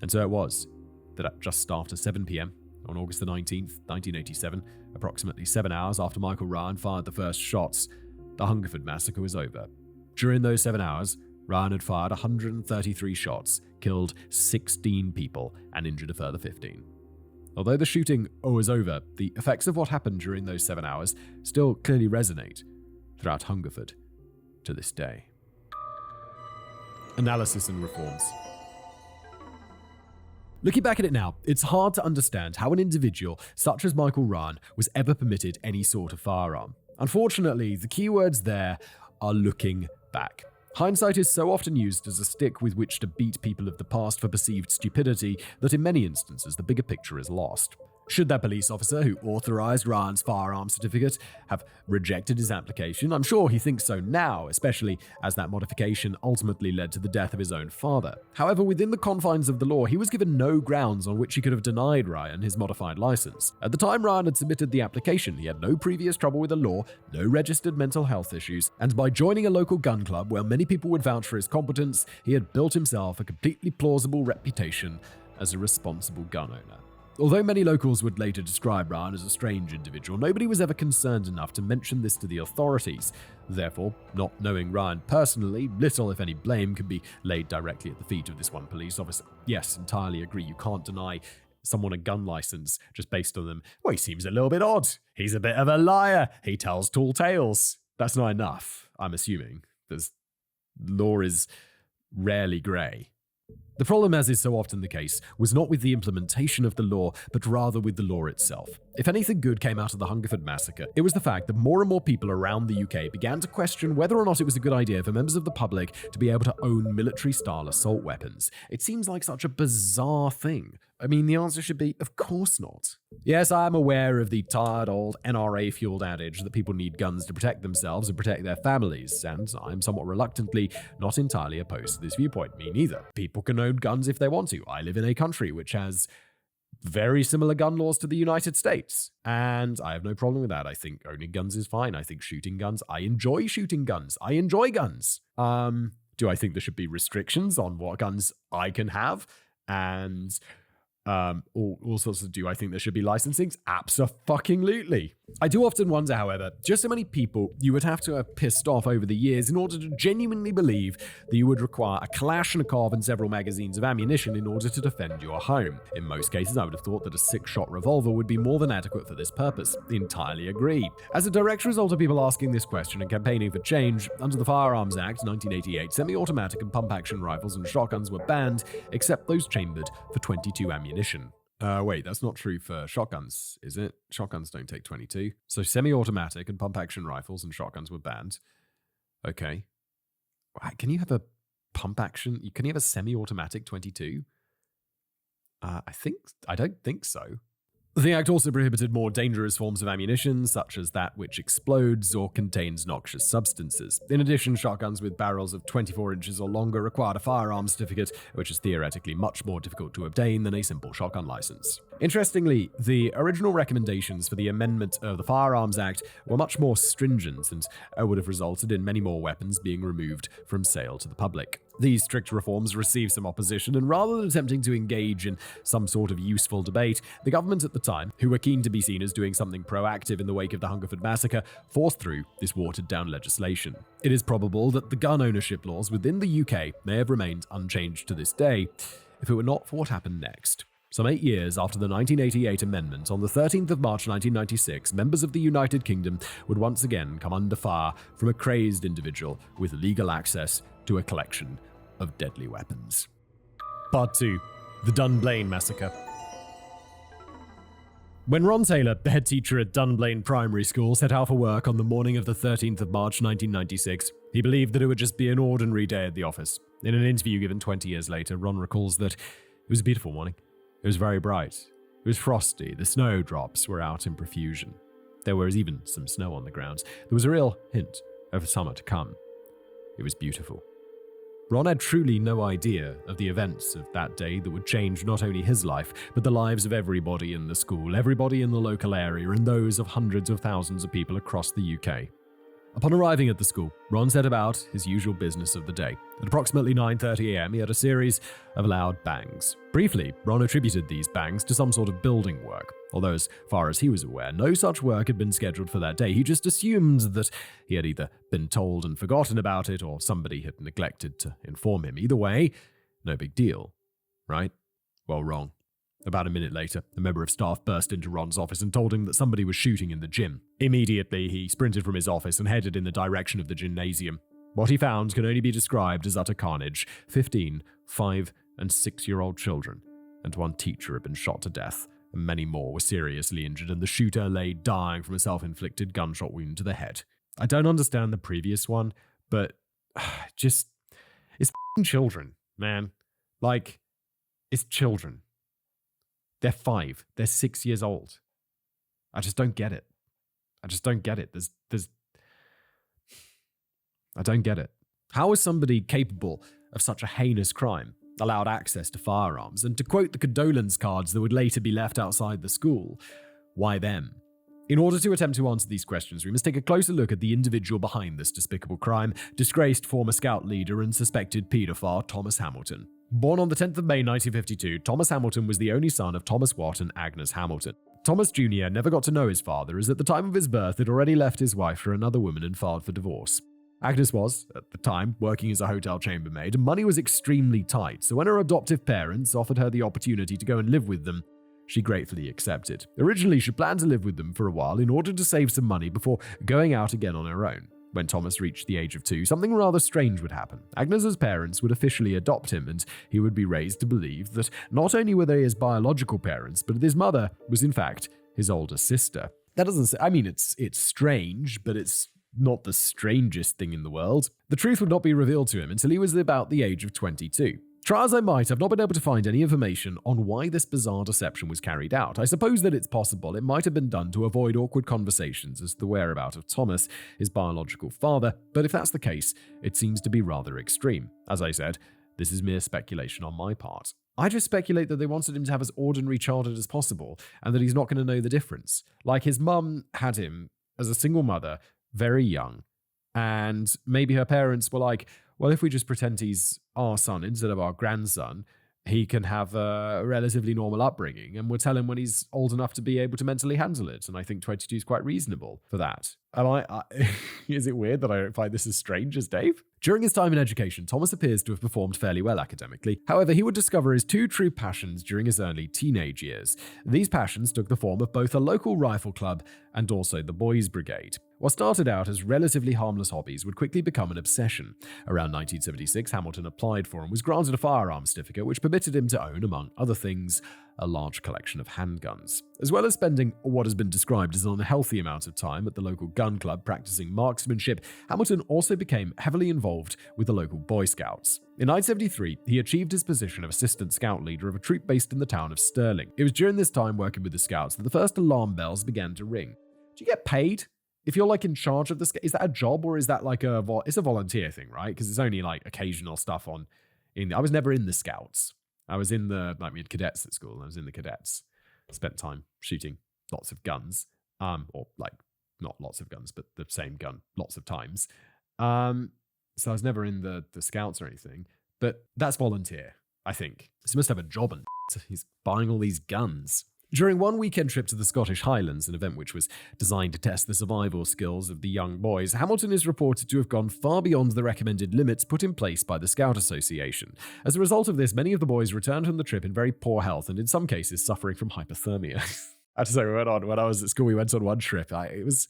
And so it was that at just after 7 p.m, on August the 19th, 1987, approximately 7 hours after Michael Ryan fired the first shots, the Hungerford massacre was over. During those 7 hours, Ryan had fired 133 shots, killed 16 people, and injured a further 15. Although the shooting was over, the effects of what happened during those 7 hours still clearly resonate throughout Hungerford to this day. Analysis and reforms. Looking back at it now, it's hard to understand how an individual such as Michael Ryan was ever permitted any sort of firearm. Unfortunately, the keywords there are looking back. Hindsight is so often used as a stick with which to beat people of the past for perceived stupidity that in many instances the bigger picture is lost. Should that police officer who authorized Ryan's firearm certificate have rejected his application? I'm sure he thinks so now, especially as that modification ultimately led to the death of his own father. However, within the confines of the law, he was given no grounds on which he could have denied Ryan his modified license. At the time Ryan had submitted the application, he had no previous trouble with the law, no registered mental health issues, and by joining a local gun club where many people would vouch for his competence, he had built himself a completely plausible reputation as a responsible gun owner. Although many locals would later describe Ryan as a strange individual, nobody was ever concerned enough to mention this to the authorities. Therefore, not knowing Ryan personally, little if any blame could be laid directly at the feet of this one police officer. Yes, entirely agree, you can't deny someone a gun license just based on them. Well, he seems a little bit odd. He's a bit of a liar. He tells tall tales. That's not enough, I'm assuming. Law is rarely grey. The problem, as is so often the case, was not with the implementation of the law, but rather with the law itself. If anything good came out of the Hungerford massacre, it was the fact that more and more people around the UK began to question whether or not it was a good idea for members of the public to be able to own military-style assault weapons. It seems like such a bizarre thing. I mean, the answer should be, of course not. Yes, I am aware of the tired old NRA-fueled adage that people need guns to protect themselves and protect their families, and I'm somewhat reluctantly not entirely opposed to this viewpoint. Me neither. People can own guns if they want to. I live in a country which has very similar gun laws to the United States, and I have no problem with that. I think owning guns is fine. I think shooting guns, I enjoy shooting guns. I enjoy guns. Do I think there should be restrictions on what guns I can have? And all sorts of, do I think there should be licensings? Abso-fucking-lutely. I do often wonder, however, just how many people you would have to have pissed off over the years in order to genuinely believe that you would require a Kalashnikov and several magazines of ammunition in order to defend your home. In most cases, I would have thought that a 6-shot revolver would be more than adequate for this purpose. Entirely agree. As a direct result of people asking this question and campaigning for change, under the Firearms Act 1988, semi-automatic and pump-action rifles and shotguns were banned, except those chambered for 22 ammunition. Wait, that's not true for shotguns, is it? Shotguns don't take 22. So semi-automatic and pump-action rifles and shotguns were banned. Okay. Can you have a pump-action? Can you have a semi-automatic 22? I don't think so. The Act also prohibited more dangerous forms of ammunition, such as that which explodes or contains noxious substances. In addition, shotguns with barrels of 24 inches or longer required a firearms certificate, which is theoretically much more difficult to obtain than a simple shotgun license. Interestingly, the original recommendations for the amendment of the Firearms Act were much more stringent and would have resulted in many more weapons being removed from sale to the public. These strict reforms received some opposition, and rather than attempting to engage in some sort of useful debate, the government at the time, who were keen to be seen as doing something proactive in the wake of the Hungerford massacre, forced through this watered-down legislation. It is probable that the gun ownership laws within the UK may have remained unchanged to this day, if it were not for what happened next. Some 8 years after the 1988 amendment, on the 13th of March 1996, members of the United Kingdom would once again come under fire from a crazed individual with legal access to a collection of deadly weapons. Part 2. The Dunblane Massacre. When Ron Taylor, the head teacher at Dunblane Primary School, set out for work on the morning of the 13th of March 1996, he believed that it would just be an ordinary day at the office. In an interview given 20 years later, Ron recalls that it was a beautiful morning. It was very bright. It was frosty. The snowdrops were out in profusion. There was even some snow on the grounds. There was a real hint of summer to come. It was beautiful. Ron had truly no idea of the events of that day that would change not only his life, but the lives of everybody in the school, everybody in the local area, and those of hundreds of thousands of people across the UK. Upon arriving at the school, Ron set about his usual business of the day. At approximately 9:30 a.m., he had a series of loud bangs. Briefly, Ron attributed these bangs to some sort of building work. Although, as far as he was aware, no such work had been scheduled for that day. He just assumed that he had either been told and forgotten about it, or somebody had neglected to inform him. Either way, no big deal, right? Well, wrong. About a minute later, a member of staff burst into Ron's office and told him that somebody was shooting in the gym. Immediately, he sprinted from his office and headed in the direction of the gymnasium. What he found can only be described as utter carnage. 15, 5, and 6-year-old children, and one teacher had been shot to death, and many more were seriously injured, and the shooter lay dying from a self-inflicted gunshot wound to the head. I don't understand the previous one, but it's f***ing children, man. Like, it's children. They're 5. They're 6 years old. I just don't get it. I don't get it. How is somebody capable of such a heinous crime allowed access to firearms? And to quote the condolence cards that would later be left outside the school, why them? In order to attempt to answer these questions, we must take a closer look at the individual behind this despicable crime, disgraced former Scout leader and suspected paedophile Thomas Hamilton. Born on the 10th of May 1952, Thomas Hamilton was the only son of Thomas Watt and Agnes Hamilton. Thomas Jr. never got to know his father, as at the time of his birth had already left his wife for another woman and filed for divorce. Agnes was, at the time, working as a hotel chambermaid, and money was extremely tight, so when her adoptive parents offered her the opportunity to go and live with them, she gratefully accepted. Originally, she planned to live with them for a while in order to save some money before going out again on her own. When Thomas reached the age of 2, something rather strange would happen. Agnes's parents would officially adopt him, and he would be raised to believe that not only were they his biological parents, but that his mother was in fact his older sister. That doesn't say, I mean, it's strange, but it's not the strangest thing in the world. The truth would not be revealed to him until he was about the age of 22. Try as I might, I've not been able to find any information on why this bizarre deception was carried out. I suppose that it's possible it might have been done to avoid awkward conversations as to the whereabouts of Thomas, his biological father, but if that's the case, it seems to be rather extreme. As I said, this is mere speculation on my part. I just speculate that they wanted him to have as ordinary childhood as possible, and that he's not going to know the difference. Like his mum had him as a single mother, very young, and maybe her parents were like, well, if we just pretend he's our son instead of our grandson, he can have a relatively normal upbringing, and we'll tell him when he's old enough to be able to mentally handle it. And I think 22 is quite reasonable for that. And is it weird that I don't find this as strange as Dave? During his time in education, Thomas appears to have performed fairly well academically. However, he would discover his two true passions during his early teenage years. These passions took the form of both a local rifle club and also the Boys Brigade. What started out as relatively harmless hobbies would quickly become an obsession. Around 1976, Hamilton applied for and was granted a firearms certificate which permitted him to own, among other things, a large collection of handguns. As well as spending what has been described as an unhealthy amount of time at the local gun club practicing marksmanship, Hamilton also became heavily involved with the local Boy Scouts. In 1973, he achieved his position of assistant scout leader of a troop based in the town of Stirling. It was during this time working with the Scouts that the first alarm bells began to ring. Do you get paid? If you're like in charge of this, is that a job or is that like it's a volunteer thing, right? Because it's only like occasional stuff I was never in the Scouts. I was in we had cadets at school. I was in the cadets. Spent time shooting lots of guns. Or like not lots of guns, but the same gun lots of times. So I was never in the Scouts or anything. But that's volunteer, I think. So he must have a job and he's buying all these guns. During one weekend trip to the Scottish Highlands, an event which was designed to test the survival skills of the young boys, Hamilton is reported to have gone far beyond the recommended limits put in place by the Scout Association. As a result of this, many of the boys returned from the trip in very poor health and in some cases suffering from hypothermia. I have to say, when I was at school, we went on one trip. It was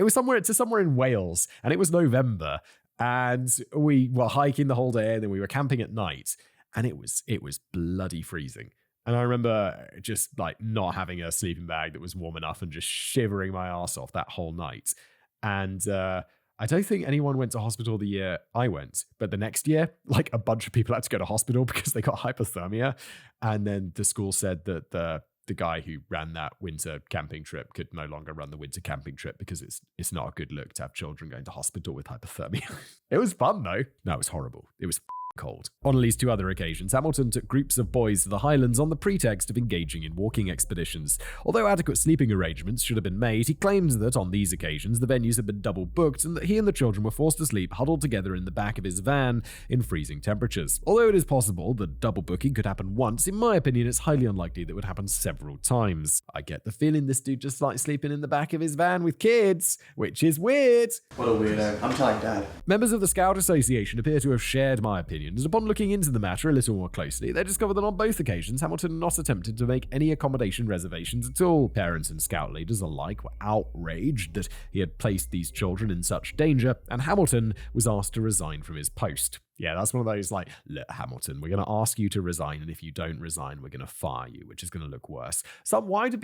somewhere in Wales, and it was November, and we were hiking the whole day, and then we were camping at night, and it was bloody freezing. And I remember just like not having a sleeping bag that was warm enough and just shivering my ass off that whole night. And I don't think anyone went to hospital the year I went, but the next year, like a bunch of people had to go to hospital because they got hypothermia. And then the school said that the guy who ran that winter camping trip could no longer run the winter camping trip because it's not a good look to have children going to hospital with hypothermia. It was fun though. No, it was horrible. It was cold. On at least two other occasions, Hamilton took groups of boys to the Highlands on the pretext of engaging in walking expeditions. Although adequate sleeping arrangements should have been made, he claimed that on these occasions the venues had been double booked and that he and the children were forced to sleep huddled together in the back of his van in freezing temperatures. Although it is possible that double booking could happen once, in my opinion it's highly unlikely that it would happen several times. I get the feeling this dude just likes sleeping in the back of his van with kids, which is weird. What a weirdo. I'm telling Dad. Members of the Scout Association appear to have shared my opinion, and upon looking into the matter a little more closely, they discovered that on both occasions Hamilton had not attempted to make any accommodation reservations at all. Parents and Scout leaders alike were outraged that he had placed these children in such danger, and Hamilton was asked to resign from his post. Yeah, that's one of those like, look, Hamilton, we're going to ask you to resign, and if you don't resign, we're going to fire you, which is going to look worse. So why do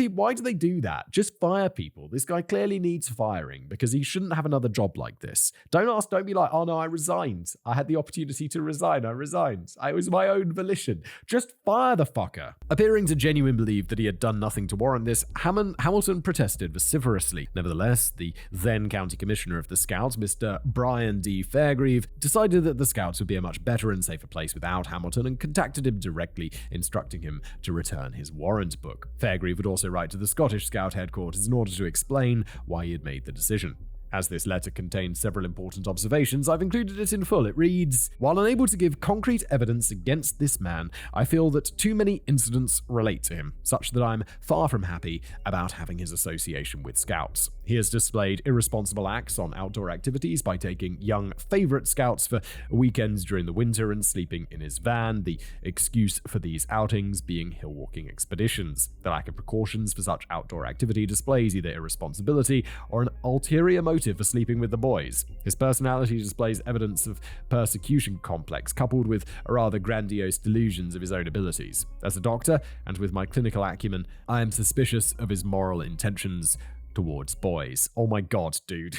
they do that? Just fire people. This guy clearly needs firing because he shouldn't have another job like this. Don't be like, oh no, I resigned. I had the opportunity to resign. I resigned. It was my own volition. Just fire the fucker. Appearing to genuinely believe that he had done nothing to warrant this, Hamilton protested vociferously. Nevertheless, the then county commissioner of the Scouts, Mr. Brian D. Fairgrieve, decided that the Scouts would be a much better and safer place without Hamilton and contacted him directly, instructing him to return his warrant book. Fairgrieve would also write to the Scottish Scout headquarters in order to explain why he had made the decision. As this letter contained several important observations, I've included it in full. It reads, "While unable to give concrete evidence against this man, I feel that too many incidents relate to him, such that I'm far from happy about having his association with Scouts. He has displayed irresponsible acts on outdoor activities by taking young favorite Scouts for weekends during the winter and sleeping in his van, the excuse for these outings being hill walking expeditions. The lack of precautions for such outdoor activity displays either irresponsibility or an ulterior motive motive for sleeping with the boys. His personality displays evidence of persecution complex, coupled with a rather grandiose delusions of his own abilities. As a doctor, and with my clinical acumen, I am suspicious of his moral intentions towards boys. Oh my god, dude.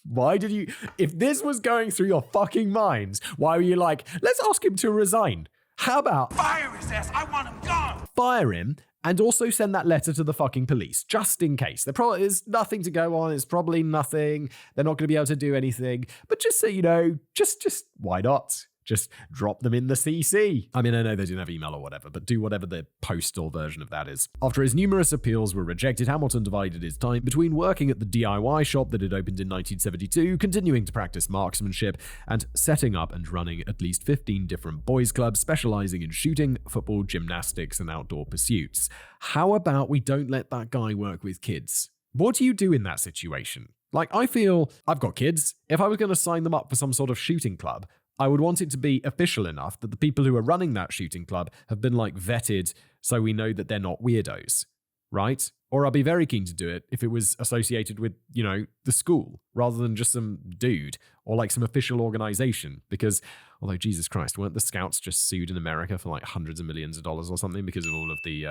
Why did you... If this was going through your fucking minds, why were you like, let's ask him to resign? How about... Fire his ass! I want him gone! Fire him, and also send that letter to the fucking police, just in case. There's nothing to go on. It's probably nothing. They're not going to be able to do anything. But just so you know, just why not? Just drop them in the CC. I mean, I know they didn't have email or whatever, but do whatever the postal version of that is. After his numerous appeals were rejected, Hamilton divided his time between working at the DIY shop that had opened in 1972, continuing to practice marksmanship, and setting up and running at least 15 different boys' clubs specializing in shooting, football, gymnastics, and outdoor pursuits. How about we don't let that guy work with kids? What do you do in that situation? Like, I feel I've got kids. If I was going to sign them up for some sort of shooting club, I would want it to be official enough that the people who are running that shooting club have been vetted so we know that they're not weirdos, right? Or I'd be very keen to do it if it was associated with, the school rather than just some dude or some official organization. Because, although Jesus Christ, weren't the Scouts just sued in America for hundreds of millions of dollars or something because of all of the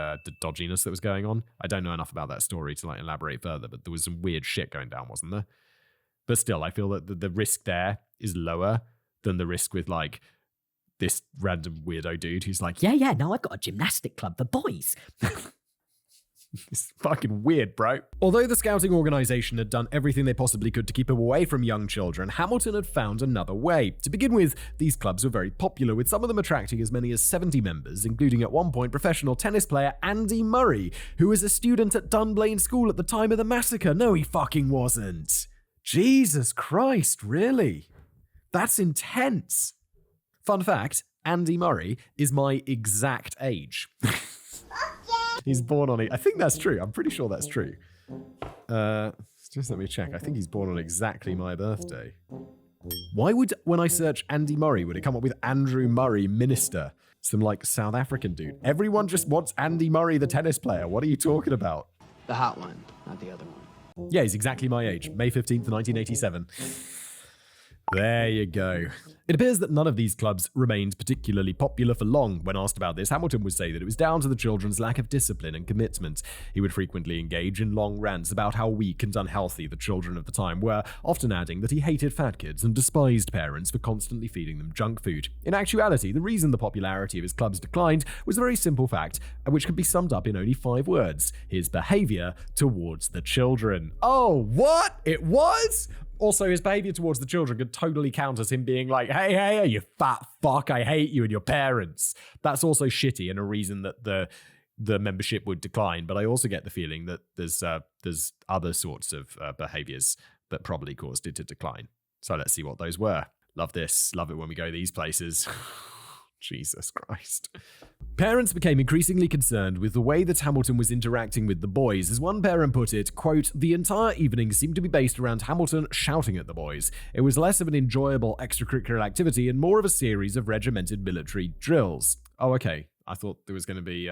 dodginess that was going on? I don't know enough about that story to elaborate further, but there was some weird shit going down, wasn't there? But still, I feel that the risk there is lower than the risk with this random weirdo dude who's yeah, no, I've got a gymnastic club for boys. It's fucking weird, bro. Although the scouting organization had done everything they possibly could to keep him away from young children, Hamilton had found another way. To begin with, these clubs were very popular, with some of them attracting as many as 70 members, including at one point professional tennis player Andy Murray, who was a student at Dunblane School at the time of the massacre. No, he fucking wasn't. Jesus Christ, really? That's intense. Fun fact, Andy Murray is my exact age. He's born on it. I think that's true. I'm pretty sure that's true. Just let me check. I think he's born on exactly my birthday. Why would, when I search Andy Murray, would it come up with Andrew Murray, minister? Some South African dude. Everyone just wants Andy Murray, the tennis player. What are you talking about? The hot one, not the other one. Yeah, he's exactly my age. May 15th, 1987. There you go. It appears that none of these clubs remained particularly popular for long. When asked about this, Hamilton would say that it was down to the children's lack of discipline and commitment. He would frequently engage in long rants about how weak and unhealthy the children of the time were, often adding that he hated fat kids and despised parents for constantly feeding them junk food. In actuality, the reason the popularity of his clubs declined was a very simple fact, which could be summed up in only 5 words: his behavior towards the children. Oh, what? It was? Also, his behavior towards the children could totally count as him being hey, you fat fuck, I hate you and your parents. That's also shitty and a reason that the membership would decline. But I also get the feeling that there's other sorts of behaviors that probably caused it to decline. So let's see what those were. Love this. Love it when we go these places. Jesus Christ. Parents became increasingly concerned with the way that Hamilton was interacting with the boys. As one parent put it, quote, "The entire evening seemed to be based around Hamilton shouting at the boys. It was less of an enjoyable extracurricular activity and more of a series of regimented military drills." Oh, okay. I thought there was going to be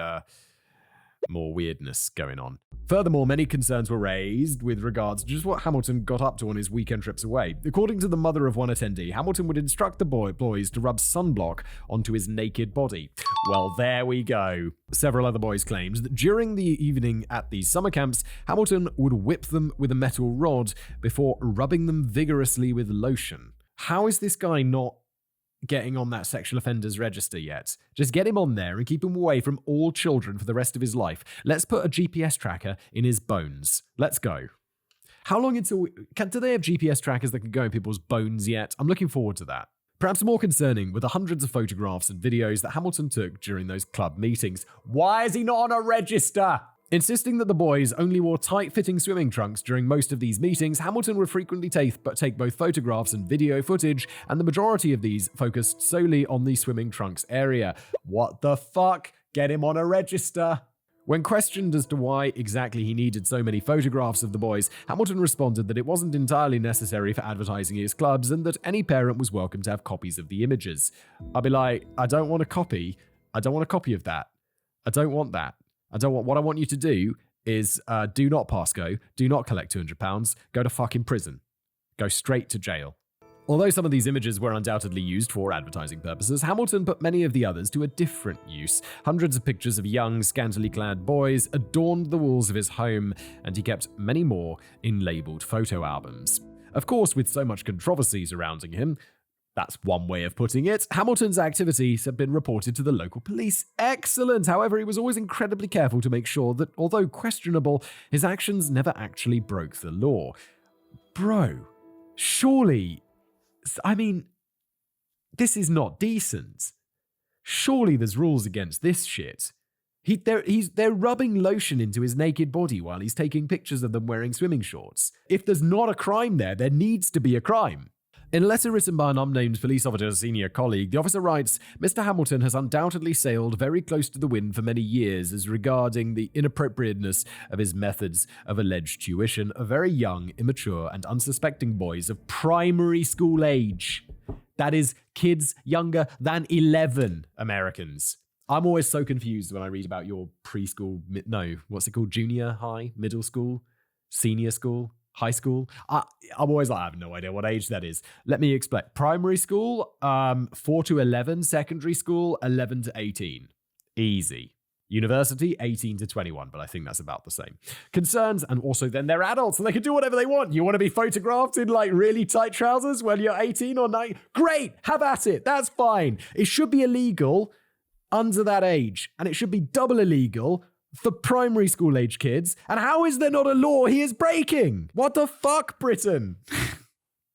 more weirdness going on. Furthermore, many concerns were raised with regards to just what Hamilton got up to on his weekend trips away. According to the mother of one attendee, Hamilton would instruct the boys to rub sunblock onto his naked body. Well, there we go. Several other boys claimed that during the evening at these summer camps, Hamilton would whip them with a metal rod before rubbing them vigorously with lotion. How is this guy not getting on that sexual offenders register yet? Just get him on there and keep him away from all children for the rest of his life. Let's put a GPS tracker in his bones. Let's go. How long until... do they have GPS trackers that can go in people's bones yet? I'm looking forward to that. Perhaps more concerning were the hundreds of photographs and videos that Hamilton took during those club meetings. Why is he not on a register? Insisting that the boys only wore tight-fitting swimming trunks during most of these meetings, Hamilton would frequently take both photographs and video footage, and the majority of these focused solely on the swimming trunks area. What the fuck? Get him on a register. When questioned as to why exactly he needed so many photographs of the boys, Hamilton responded that it wasn't entirely necessary for advertising his clubs and that any parent was welcome to have copies of the images. I'd be like, I don't want a copy. I don't want a copy of that. I don't want that. What I want you to do is do not pass go, do not collect £200, go to fucking prison. Go straight to jail. Although some of these images were undoubtedly used for advertising purposes, Hamilton put many of the others to a different use. Hundreds of pictures of young, scantily clad boys adorned the walls of his home, and he kept many more in labelled photo albums. Of course, with so much controversy surrounding him, that's one way of putting it, Hamilton's activities have been reported to the local police. Excellent! However, he was always incredibly careful to make sure that, although questionable, his actions never actually broke the law. Bro, surely... I mean, this is not decent. Surely there's rules against this shit. They're rubbing lotion into his naked body while he's taking pictures of them wearing swimming shorts. If there's not a crime there needs to be a crime. In a letter written by an unnamed police officer's senior colleague, the officer writes, Mr. Hamilton has undoubtedly sailed very close to the wind for many years as regarding the inappropriateness of his methods of alleged tuition of very young, immature, and unsuspecting boys of primary school age. That is, kids younger than 11 Americans. I'm always so confused when I read about your preschool, junior high, middle school, senior school, high school. I'm always like, I have no idea what age that is. Let me explain. Primary school, 4 to 11. Secondary school, 11 to 18. Easy. University, 18 to 21, but I think that's about the same. Concerns, and also then they're adults and they can do whatever they want. You want to be photographed in like really tight trousers when you're 18 or 9? Great, have at it. That's fine. It should be illegal under that age, and it should be double illegal for primary school age kids. And how is there not a law he is breaking? What the fuck, Britain?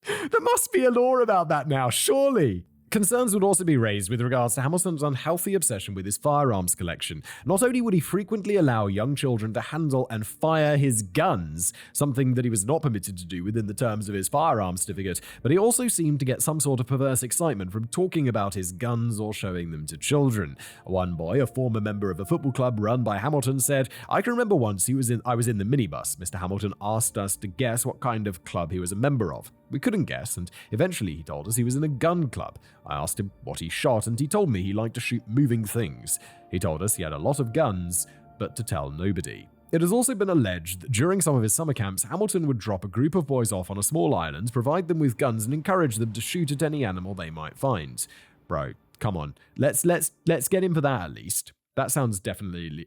There must be a law about that now, surely. Concerns would also be raised with regards to Hamilton's unhealthy obsession with his firearms collection. Not only would he frequently allow young children to handle and fire his guns, something that he was not permitted to do within the terms of his firearms certificate, but he also seemed to get some sort of perverse excitement from talking about his guns or showing them to children. One boy, a former member of a football club run by Hamilton, said, I can remember once I was in the minibus. Mr. Hamilton asked us to guess what kind of club he was a member of. We couldn't guess, and eventually he told us he was in a gun club. I asked him what he shot, and he told me he liked to shoot moving things. He told us he had a lot of guns, but to tell nobody. It has also been alleged that during some of his summer camps, Hamilton would drop a group of boys off on a small island, provide them with guns, and encourage them to shoot at any animal they might find. Bro, come on. Let's get him for that at least. That sounds definitely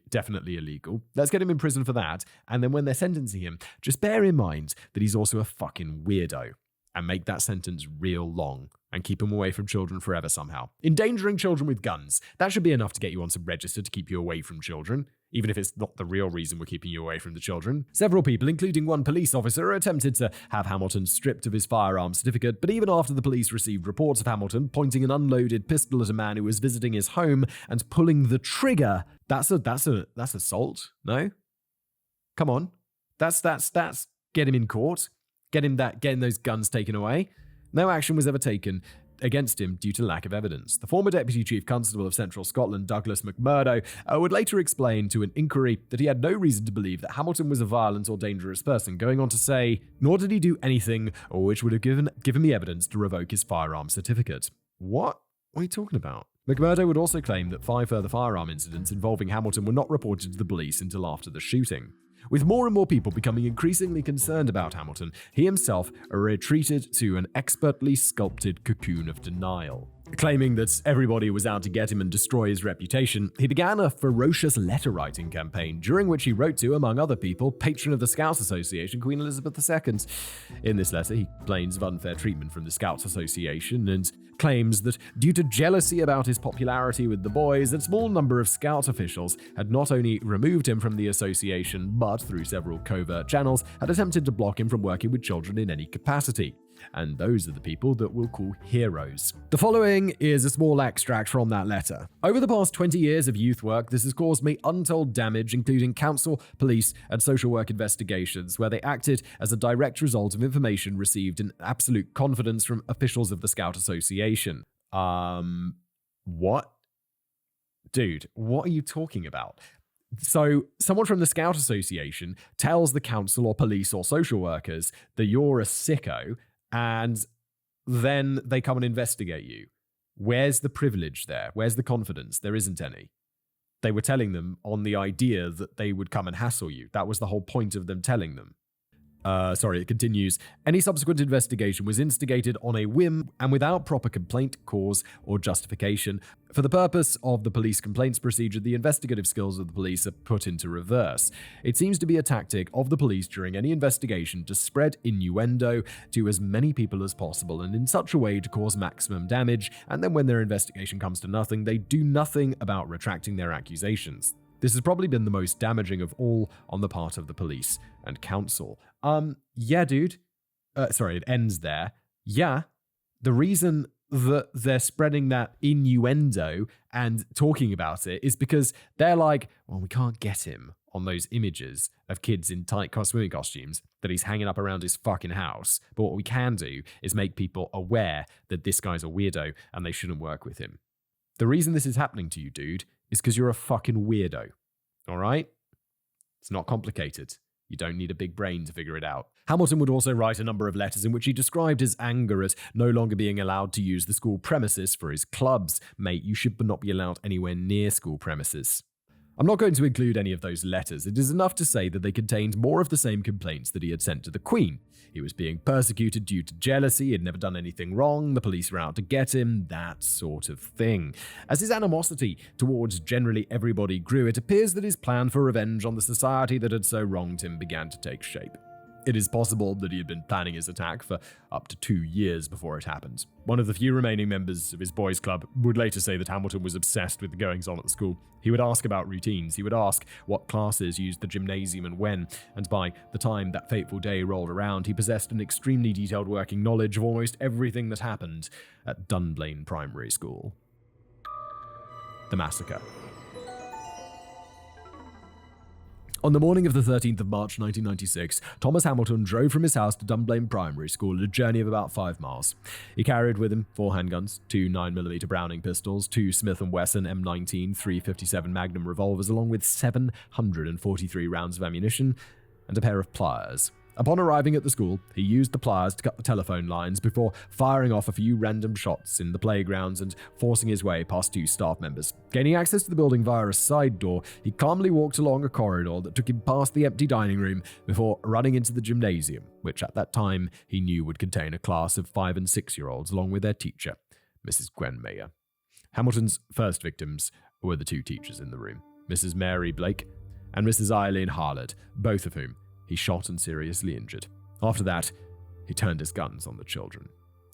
illegal. Let's get him in prison for that, and then when they're sentencing him, just bear in mind that he's also a fucking weirdo. And make that sentence real long and keep him away from children forever somehow. Endangering children with guns, that should be enough to get you on some register to keep you away from children, even if it's not the real reason we're keeping you away from the children. Several people, including one police officer, attempted to have Hamilton stripped of his firearm certificate, but even after the police received reports of Hamilton pointing an unloaded pistol at a man who was visiting his home and pulling the trigger, that's assault, no? Come on. That's get him in court. Getting those guns taken away. No action was ever taken against him due to lack of evidence. The former Deputy Chief Constable of Central Scotland, Douglas McMurdo, would later explain to an inquiry that he had no reason to believe that Hamilton was a violent or dangerous person, going on to say, nor did he do anything which would have given me evidence to revoke his firearm certificate. What are you talking about? McMurdo would also claim that 5 further firearm incidents involving Hamilton were not reported to the police until after the shooting. With more and more people becoming increasingly concerned about Hamilton, he himself retreated to an expertly sculpted cocoon of denial. Claiming that everybody was out to get him and destroy his reputation, he began a ferocious letter-writing campaign, during which he wrote to, among other people, patron of the Scouts Association, Queen Elizabeth II. In this letter, he complains of unfair treatment from the Scouts Association and claims that due to jealousy about his popularity with the boys, a small number of Scout officials had not only removed him from the association, but through several covert channels, had attempted to block him from working with children in any capacity. And those are the people that we'll call heroes. The following is a small extract from that letter. Over the past 20 years of youth work, this has caused me untold damage, including council, police, and social work investigations, where they acted as a direct result of information received in absolute confidence from officials of the Scout Association. What? Dude, what are you talking about? So someone from the Scout Association tells the council or police or social workers that you're a sicko, and then they come and investigate you. Where's the privilege there? Where's the confidence? There isn't any. They were telling them on the idea that they would come and hassle you. That was the whole point of them telling them. It continues. Any subsequent investigation was instigated on a whim and without proper complaint, cause, or justification. For the purpose of the police complaints procedure, the investigative skills of the police are put into reverse. It seems to be a tactic of the police during any investigation to spread innuendo to as many people as possible and in such a way to cause maximum damage, and then when their investigation comes to nothing, they do nothing about retracting their accusations. This has probably been the most damaging of all on the part of the police and council. Yeah, dude. It ends there. Yeah, the reason that they're spreading that innuendo and talking about it is because they're like, well, we can't get him on those images of kids in tight swimming costumes that he's hanging up around his fucking house. But what we can do is make people aware that this guy's a weirdo and they shouldn't work with him. The reason this is happening to you, dude, is because you're a fucking weirdo. All right? It's not complicated. You don't need a big brain to figure it out. Hamilton would also write a number of letters in which he described his anger at no longer being allowed to use the school premises for his clubs. Mate, you should not be allowed anywhere near school premises. I'm not going to include any of those letters. It is enough to say that they contained more of the same complaints that he had sent to the Queen. He was being persecuted due to jealousy, he had never done anything wrong, the police were out to get him, that sort of thing. As his animosity towards generally everybody grew, it appears that his plan for revenge on the society that had so wronged him began to take shape. It is possible that he had been planning his attack for up to 2 years before it happened. One of the few remaining members of his boys' club would later say that Hamilton was obsessed with the goings-on at the school. He would ask about routines, he would ask what classes used the gymnasium and when, and by the time that fateful day rolled around, he possessed an extremely detailed working knowledge of almost everything that happened at Dunblane Primary School. The massacre. On the morning of the 13th of March 1996, Thomas Hamilton drove from his house to Dunblane Primary School at a journey of about 5 miles. He carried with him 4 handguns, 2 9mm Browning pistols, 2 Smith & Wesson M19 357 Magnum revolvers, along with 743 rounds of ammunition and a pair of pliers. Upon arriving at the school, he used the pliers to cut the telephone lines before firing off a few random shots in the playgrounds and forcing his way past 2 staff members. Gaining access to the building via a side door, he calmly walked along a corridor that took him past the empty dining room before running into the gymnasium, which at that time he knew would contain a class of 5 and 6-year-olds along with their teacher, Mrs. Gwen Mayer. Hamilton's first victims were the 2 teachers in the room, Mrs. Mary Blake and Mrs. Eileen Harlett, both of whom he shot and seriously injured. After that, he turned his guns on the children.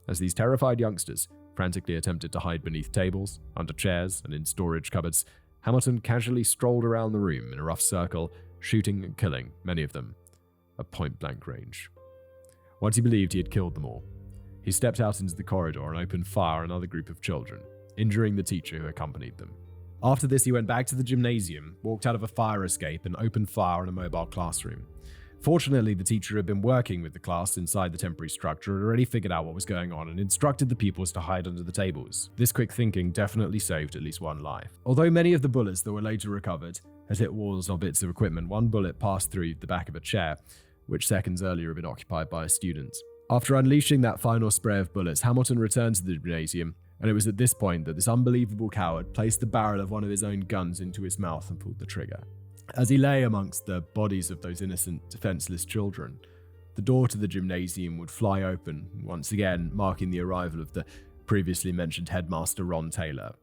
As these terrified youngsters frantically attempted to hide beneath tables, under chairs, and in storage cupboards, Hamilton casually strolled around the room in a rough circle, shooting and killing many of them at point-blank range. Once he believed he had killed them all, he stepped out into the corridor and opened fire on another group of children, injuring the teacher who accompanied them. After this, he went back to the gymnasium, walked out of a fire escape, and opened fire on a mobile classroom. Fortunately, the teacher had been working with the class inside the temporary structure and already figured out what was going on and instructed the pupils to hide under the tables. This quick thinking definitely saved at least one life. Although many of the bullets that were later recovered had hit walls or bits of equipment, one bullet passed through the back of a chair, which seconds earlier had been occupied by a student. After unleashing that final spray of bullets, Hamilton returned to the gymnasium, and it was at this point that this unbelievable coward placed the barrel of one of his own guns into his mouth and pulled the trigger. As he lay amongst the bodies of those innocent, defenseless children, the door to the gymnasium would fly open, once again marking the arrival of the previously mentioned headmaster Ron Taylor.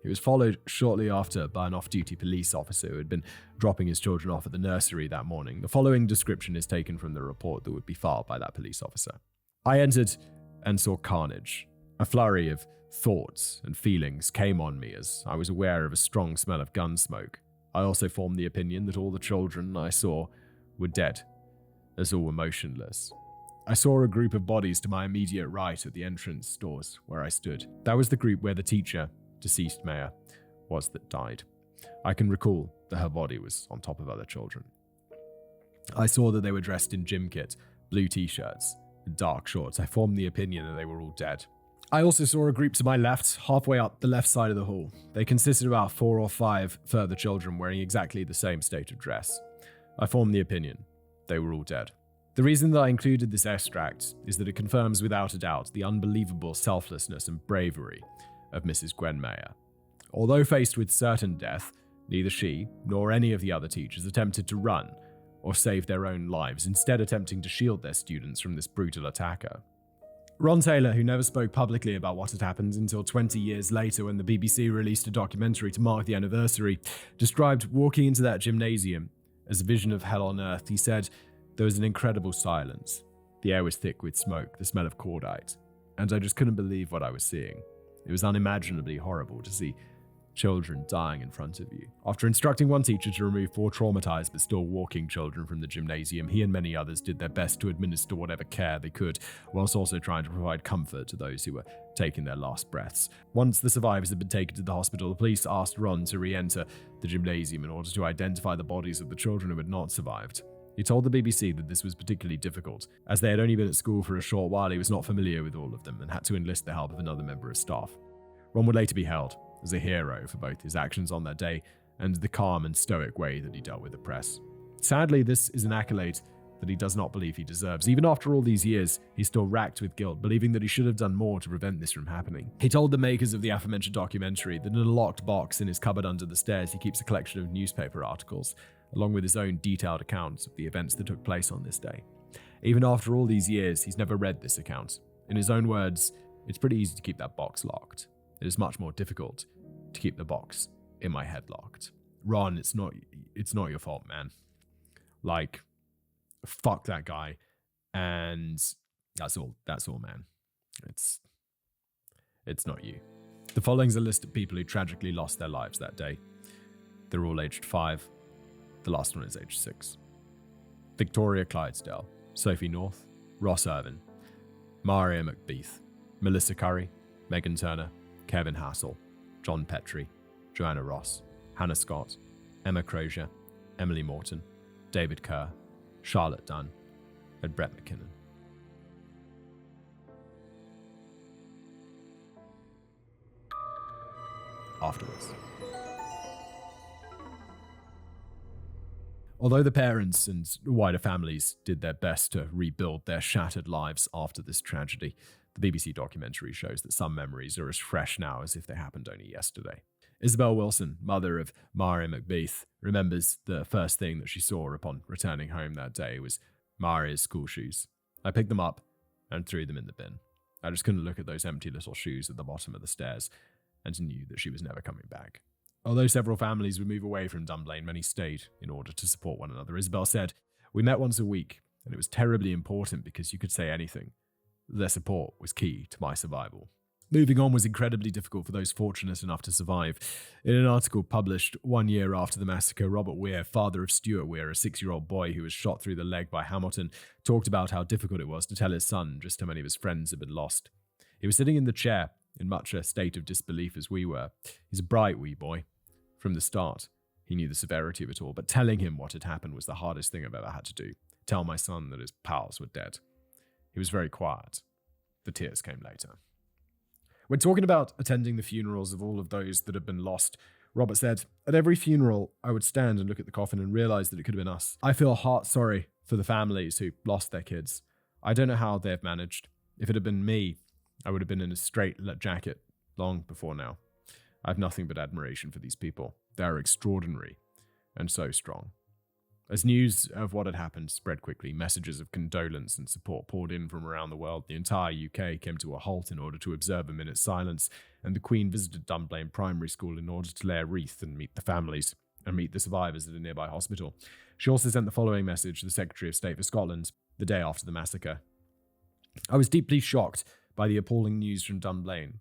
He was followed shortly after by an off-duty police officer who had been dropping his children off at the nursery that morning. The following description is taken from the report that would be filed by that police officer. I entered and saw carnage. A flurry of thoughts and feelings came on me as I was aware of a strong smell of gun smoke. I also formed the opinion that all the children I saw were dead, as all were motionless. I saw a group of bodies to my immediate right at the entrance doors where I stood. That was the group where the teacher, deceased Mayer, was that died. I can recall that her body was on top of other children. I saw that they were dressed in gym kit, blue t-shirts, and dark shorts. I formed the opinion that they were all dead. I also saw a group to my left, halfway up the left side of the hall. They consisted of about 4 or 5 further children wearing exactly the same state of dress. I formed the opinion they were all dead. The reason that I included this extract is that it confirms without a doubt the unbelievable selflessness and bravery of Mrs. Gwen Mayer. Although faced with certain death, neither she nor any of the other teachers attempted to run or save their own lives, instead attempting to shield their students from this brutal attacker. Ron Taylor, who never spoke publicly about what had happened until 20 years later when the BBC released a documentary to mark the anniversary, described walking into that gymnasium as a vision of hell on earth. He said, "There was an incredible silence. The air was thick with smoke, the smell of cordite, and I just couldn't believe what I was seeing. It was unimaginably horrible to see children dying in front of you." After instructing one teacher to remove 4 traumatized but still walking children from the gymnasium, he and many others did their best to administer whatever care they could, whilst also trying to provide comfort to those who were taking their last breaths. Once the survivors had been taken to the hospital, the police asked Ron to re-enter the gymnasium in order to identify the bodies of the children who had not survived. He told the BBC that this was particularly difficult, as they had only been at school for a short while. He was not familiar with all of them and had to enlist the help of another member of staff. Ron would later be held as a hero for both his actions on that day and the calm and stoic way that he dealt with the press. Sadly, this is an accolade that he does not believe he deserves. Even after all these years, he's still racked with guilt, believing that he should have done more to prevent this from happening. He told the makers of the aforementioned documentary that in a locked box in his cupboard under the stairs, he keeps a collection of newspaper articles, along with his own detailed accounts of the events that took place on this day. Even after all these years, he's never read this account. In his own words, "It's pretty easy to keep that box locked. It is much more difficult to keep the box in my head locked. Ron, it's not your fault, man. Like, fuck that guy." And that's all, man. It's not you. The following's a list of people who tragically lost their lives that day. They're all aged 5. The last one is aged 6. Victoria Clydesdale, Sophie North, Ross Irvin, Maria McBeath, Melissa Curry, Megan Turner, Kevin Hassel, John Petrie, Joanna Ross, Hannah Scott, Emma Crozier, Emily Morton, David Kerr, Charlotte Dunn, and Brett McKinnon. Afterwards. Although the parents and wider families did their best to rebuild their shattered lives after this tragedy, the BBC documentary shows that some memories are as fresh now as if they happened only yesterday. Isabel Wilson, mother of Maria McBeath, remembers the first thing that she saw upon returning home that day was Maria's school shoes. "I picked them up and threw them in the bin. I just couldn't look at those empty little shoes at the bottom of the stairs and knew that she was never coming back." Although several families would move away from Dunblane, many stayed in order to support one another. Isabel said, "We met once a week, and it was terribly important because you could say anything. Their support was key to my survival." Moving on was incredibly difficult for those fortunate enough to survive. In an article published 1 year after the massacre, Robert Weir, father of Stuart Weir, a 6-year-old boy who was shot through the leg by Hamilton, talked about how difficult it was to tell his son just how many of his friends had been lost. He was sitting in the chair, in much a state of disbelief as we were. He's a bright wee boy. From the start, he knew the severity of it all, but telling him what had happened was the hardest thing I've ever had to do. Tell my son that his pals were dead. He was very quiet. The tears came later. When talking about attending the funerals of all of those that had been lost, Robert said, "At every funeral, I would stand and look at the coffin and realize that it could have been us. I feel heart sorry for the families who lost their kids. I don't know how they have managed. If it had been me, I would have been in a straight jacket long before now. I have nothing but admiration for these people. They are extraordinary and so strong." As news of what had happened spread quickly, messages of condolence and support poured in from around the world. The entire UK came to a halt in order to observe a minute's silence, and the Queen visited Dunblane Primary School in order to lay a wreath and meet the families and meet the survivors at a nearby hospital. She also sent the following message to the Secretary of State for Scotland the day after the massacre. "I was deeply shocked by the appalling news from Dunblane.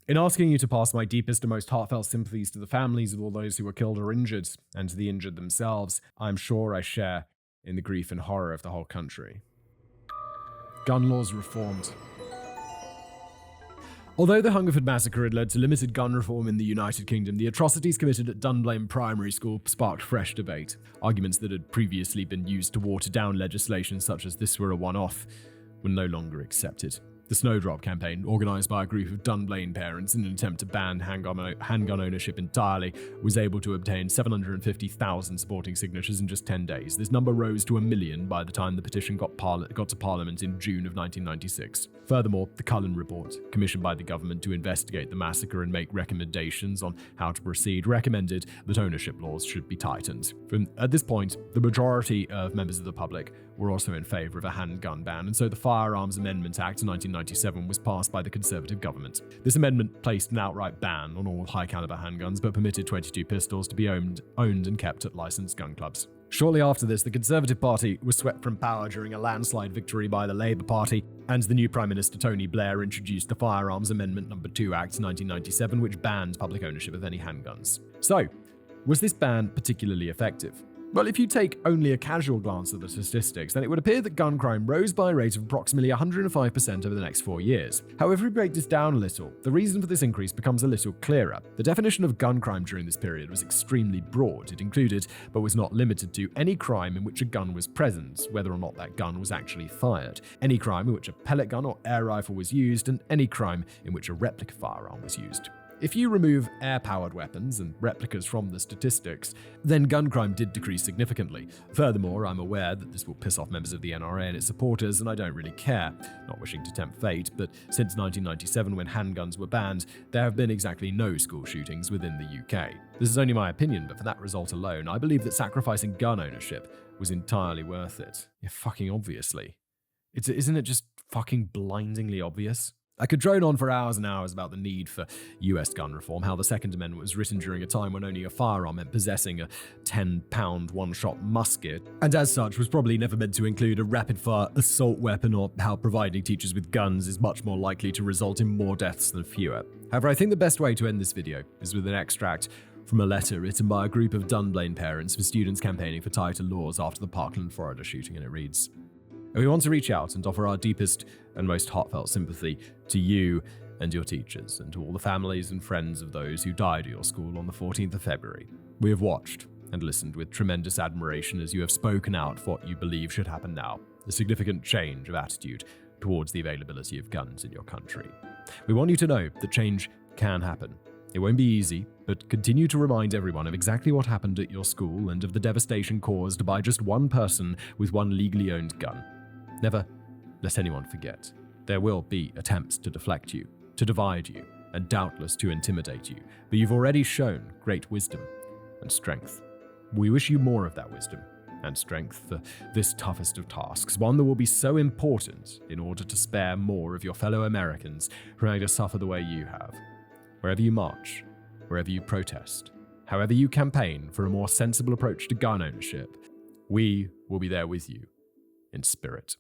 In asking you to pass my deepest and most heartfelt sympathies to the families of all those who were killed or injured, and to the injured themselves, I am sure I share in the grief and horror of the whole country." Gun laws reformed. Although the Hungerford massacre had led to limited gun reform in the United Kingdom, the atrocities committed at Dunblane Primary School sparked fresh debate. Arguments that had previously been used to water down legislation such as this were a one-off were no longer accepted. The Snowdrop campaign, organised by a group of Dunblane parents in an attempt to ban handgun ownership entirely, was able to obtain 750,000 supporting signatures in just 10 days. This number rose to 1 million by the time the petition got to Parliament in June of 1996. Furthermore, the Cullen Report, commissioned by the government to investigate the massacre and make recommendations on how to proceed, recommended that ownership laws should be tightened. At this point, the majority of members of the public were also in favour of a handgun ban, and so the Firearms Amendment Act of 1997 was passed by the Conservative government. This amendment placed an outright ban on all high-caliber handguns, but permitted 22 pistols to be owned and kept at licensed gun clubs. Shortly after this, the Conservative Party was swept from power during a landslide victory by the Labour Party, and the new Prime Minister Tony Blair introduced the Firearms Amendment No. 2 Act 1997, which banned public ownership of any handguns. So, was this ban particularly effective? Well, if you take only a casual glance at the statistics, then it would appear that gun crime rose by a rate of approximately 105% over the next 4 years. However, if we break this down a little, the reason for this increase becomes a little clearer. The definition of gun crime during this period was extremely broad. It included, but was not limited to, any crime in which a gun was present, whether or not that gun was actually fired, any crime in which a pellet gun or air rifle was used, and any crime in which a replica firearm was used. If you remove air-powered weapons and replicas from the statistics, then gun crime did decrease significantly. Furthermore, I'm aware that this will piss off members of the NRA and its supporters, and I don't really care, not wishing to tempt fate, but since 1997, when handguns were banned, there have been exactly no school shootings within the UK. This is only my opinion, but for that result alone, I believe that sacrificing gun ownership was entirely worth it. Yeah, fucking obviously. Isn't it just fucking blindingly obvious? I could drone on for hours and hours about the need for US gun reform, how the Second Amendment was written during a time when owning a firearm meant possessing a 10-pound one-shot musket, and as such was probably never meant to include a rapid-fire assault weapon, or how providing teachers with guns is much more likely to result in more deaths than fewer. However, I think the best way to end this video is with an extract from a letter written by a group of Dunblane parents for students campaigning for tighter laws after the Parkland, Florida shooting, and it reads: "We want to reach out and offer our deepest and most heartfelt sympathy to you and your teachers, and to all the families and friends of those who died at your school on the 14th of February. We have watched and listened with tremendous admiration as you have spoken out for what you believe should happen now, a significant change of attitude towards the availability of guns in your country. We want you to know that change can happen. It won't be easy, but continue to remind everyone of exactly what happened at your school and of the devastation caused by just one person with one legally owned gun. Never let anyone forget. There will be attempts to deflect you, to divide you, and doubtless to intimidate you, but you've already shown great wisdom and strength. We wish you more of that wisdom and strength for this toughest of tasks, one that will be so important in order to spare more of your fellow Americans from having to suffer the way you have. Wherever you march, wherever you protest, however you campaign for a more sensible approach to gun ownership, we will be there with you in spirit."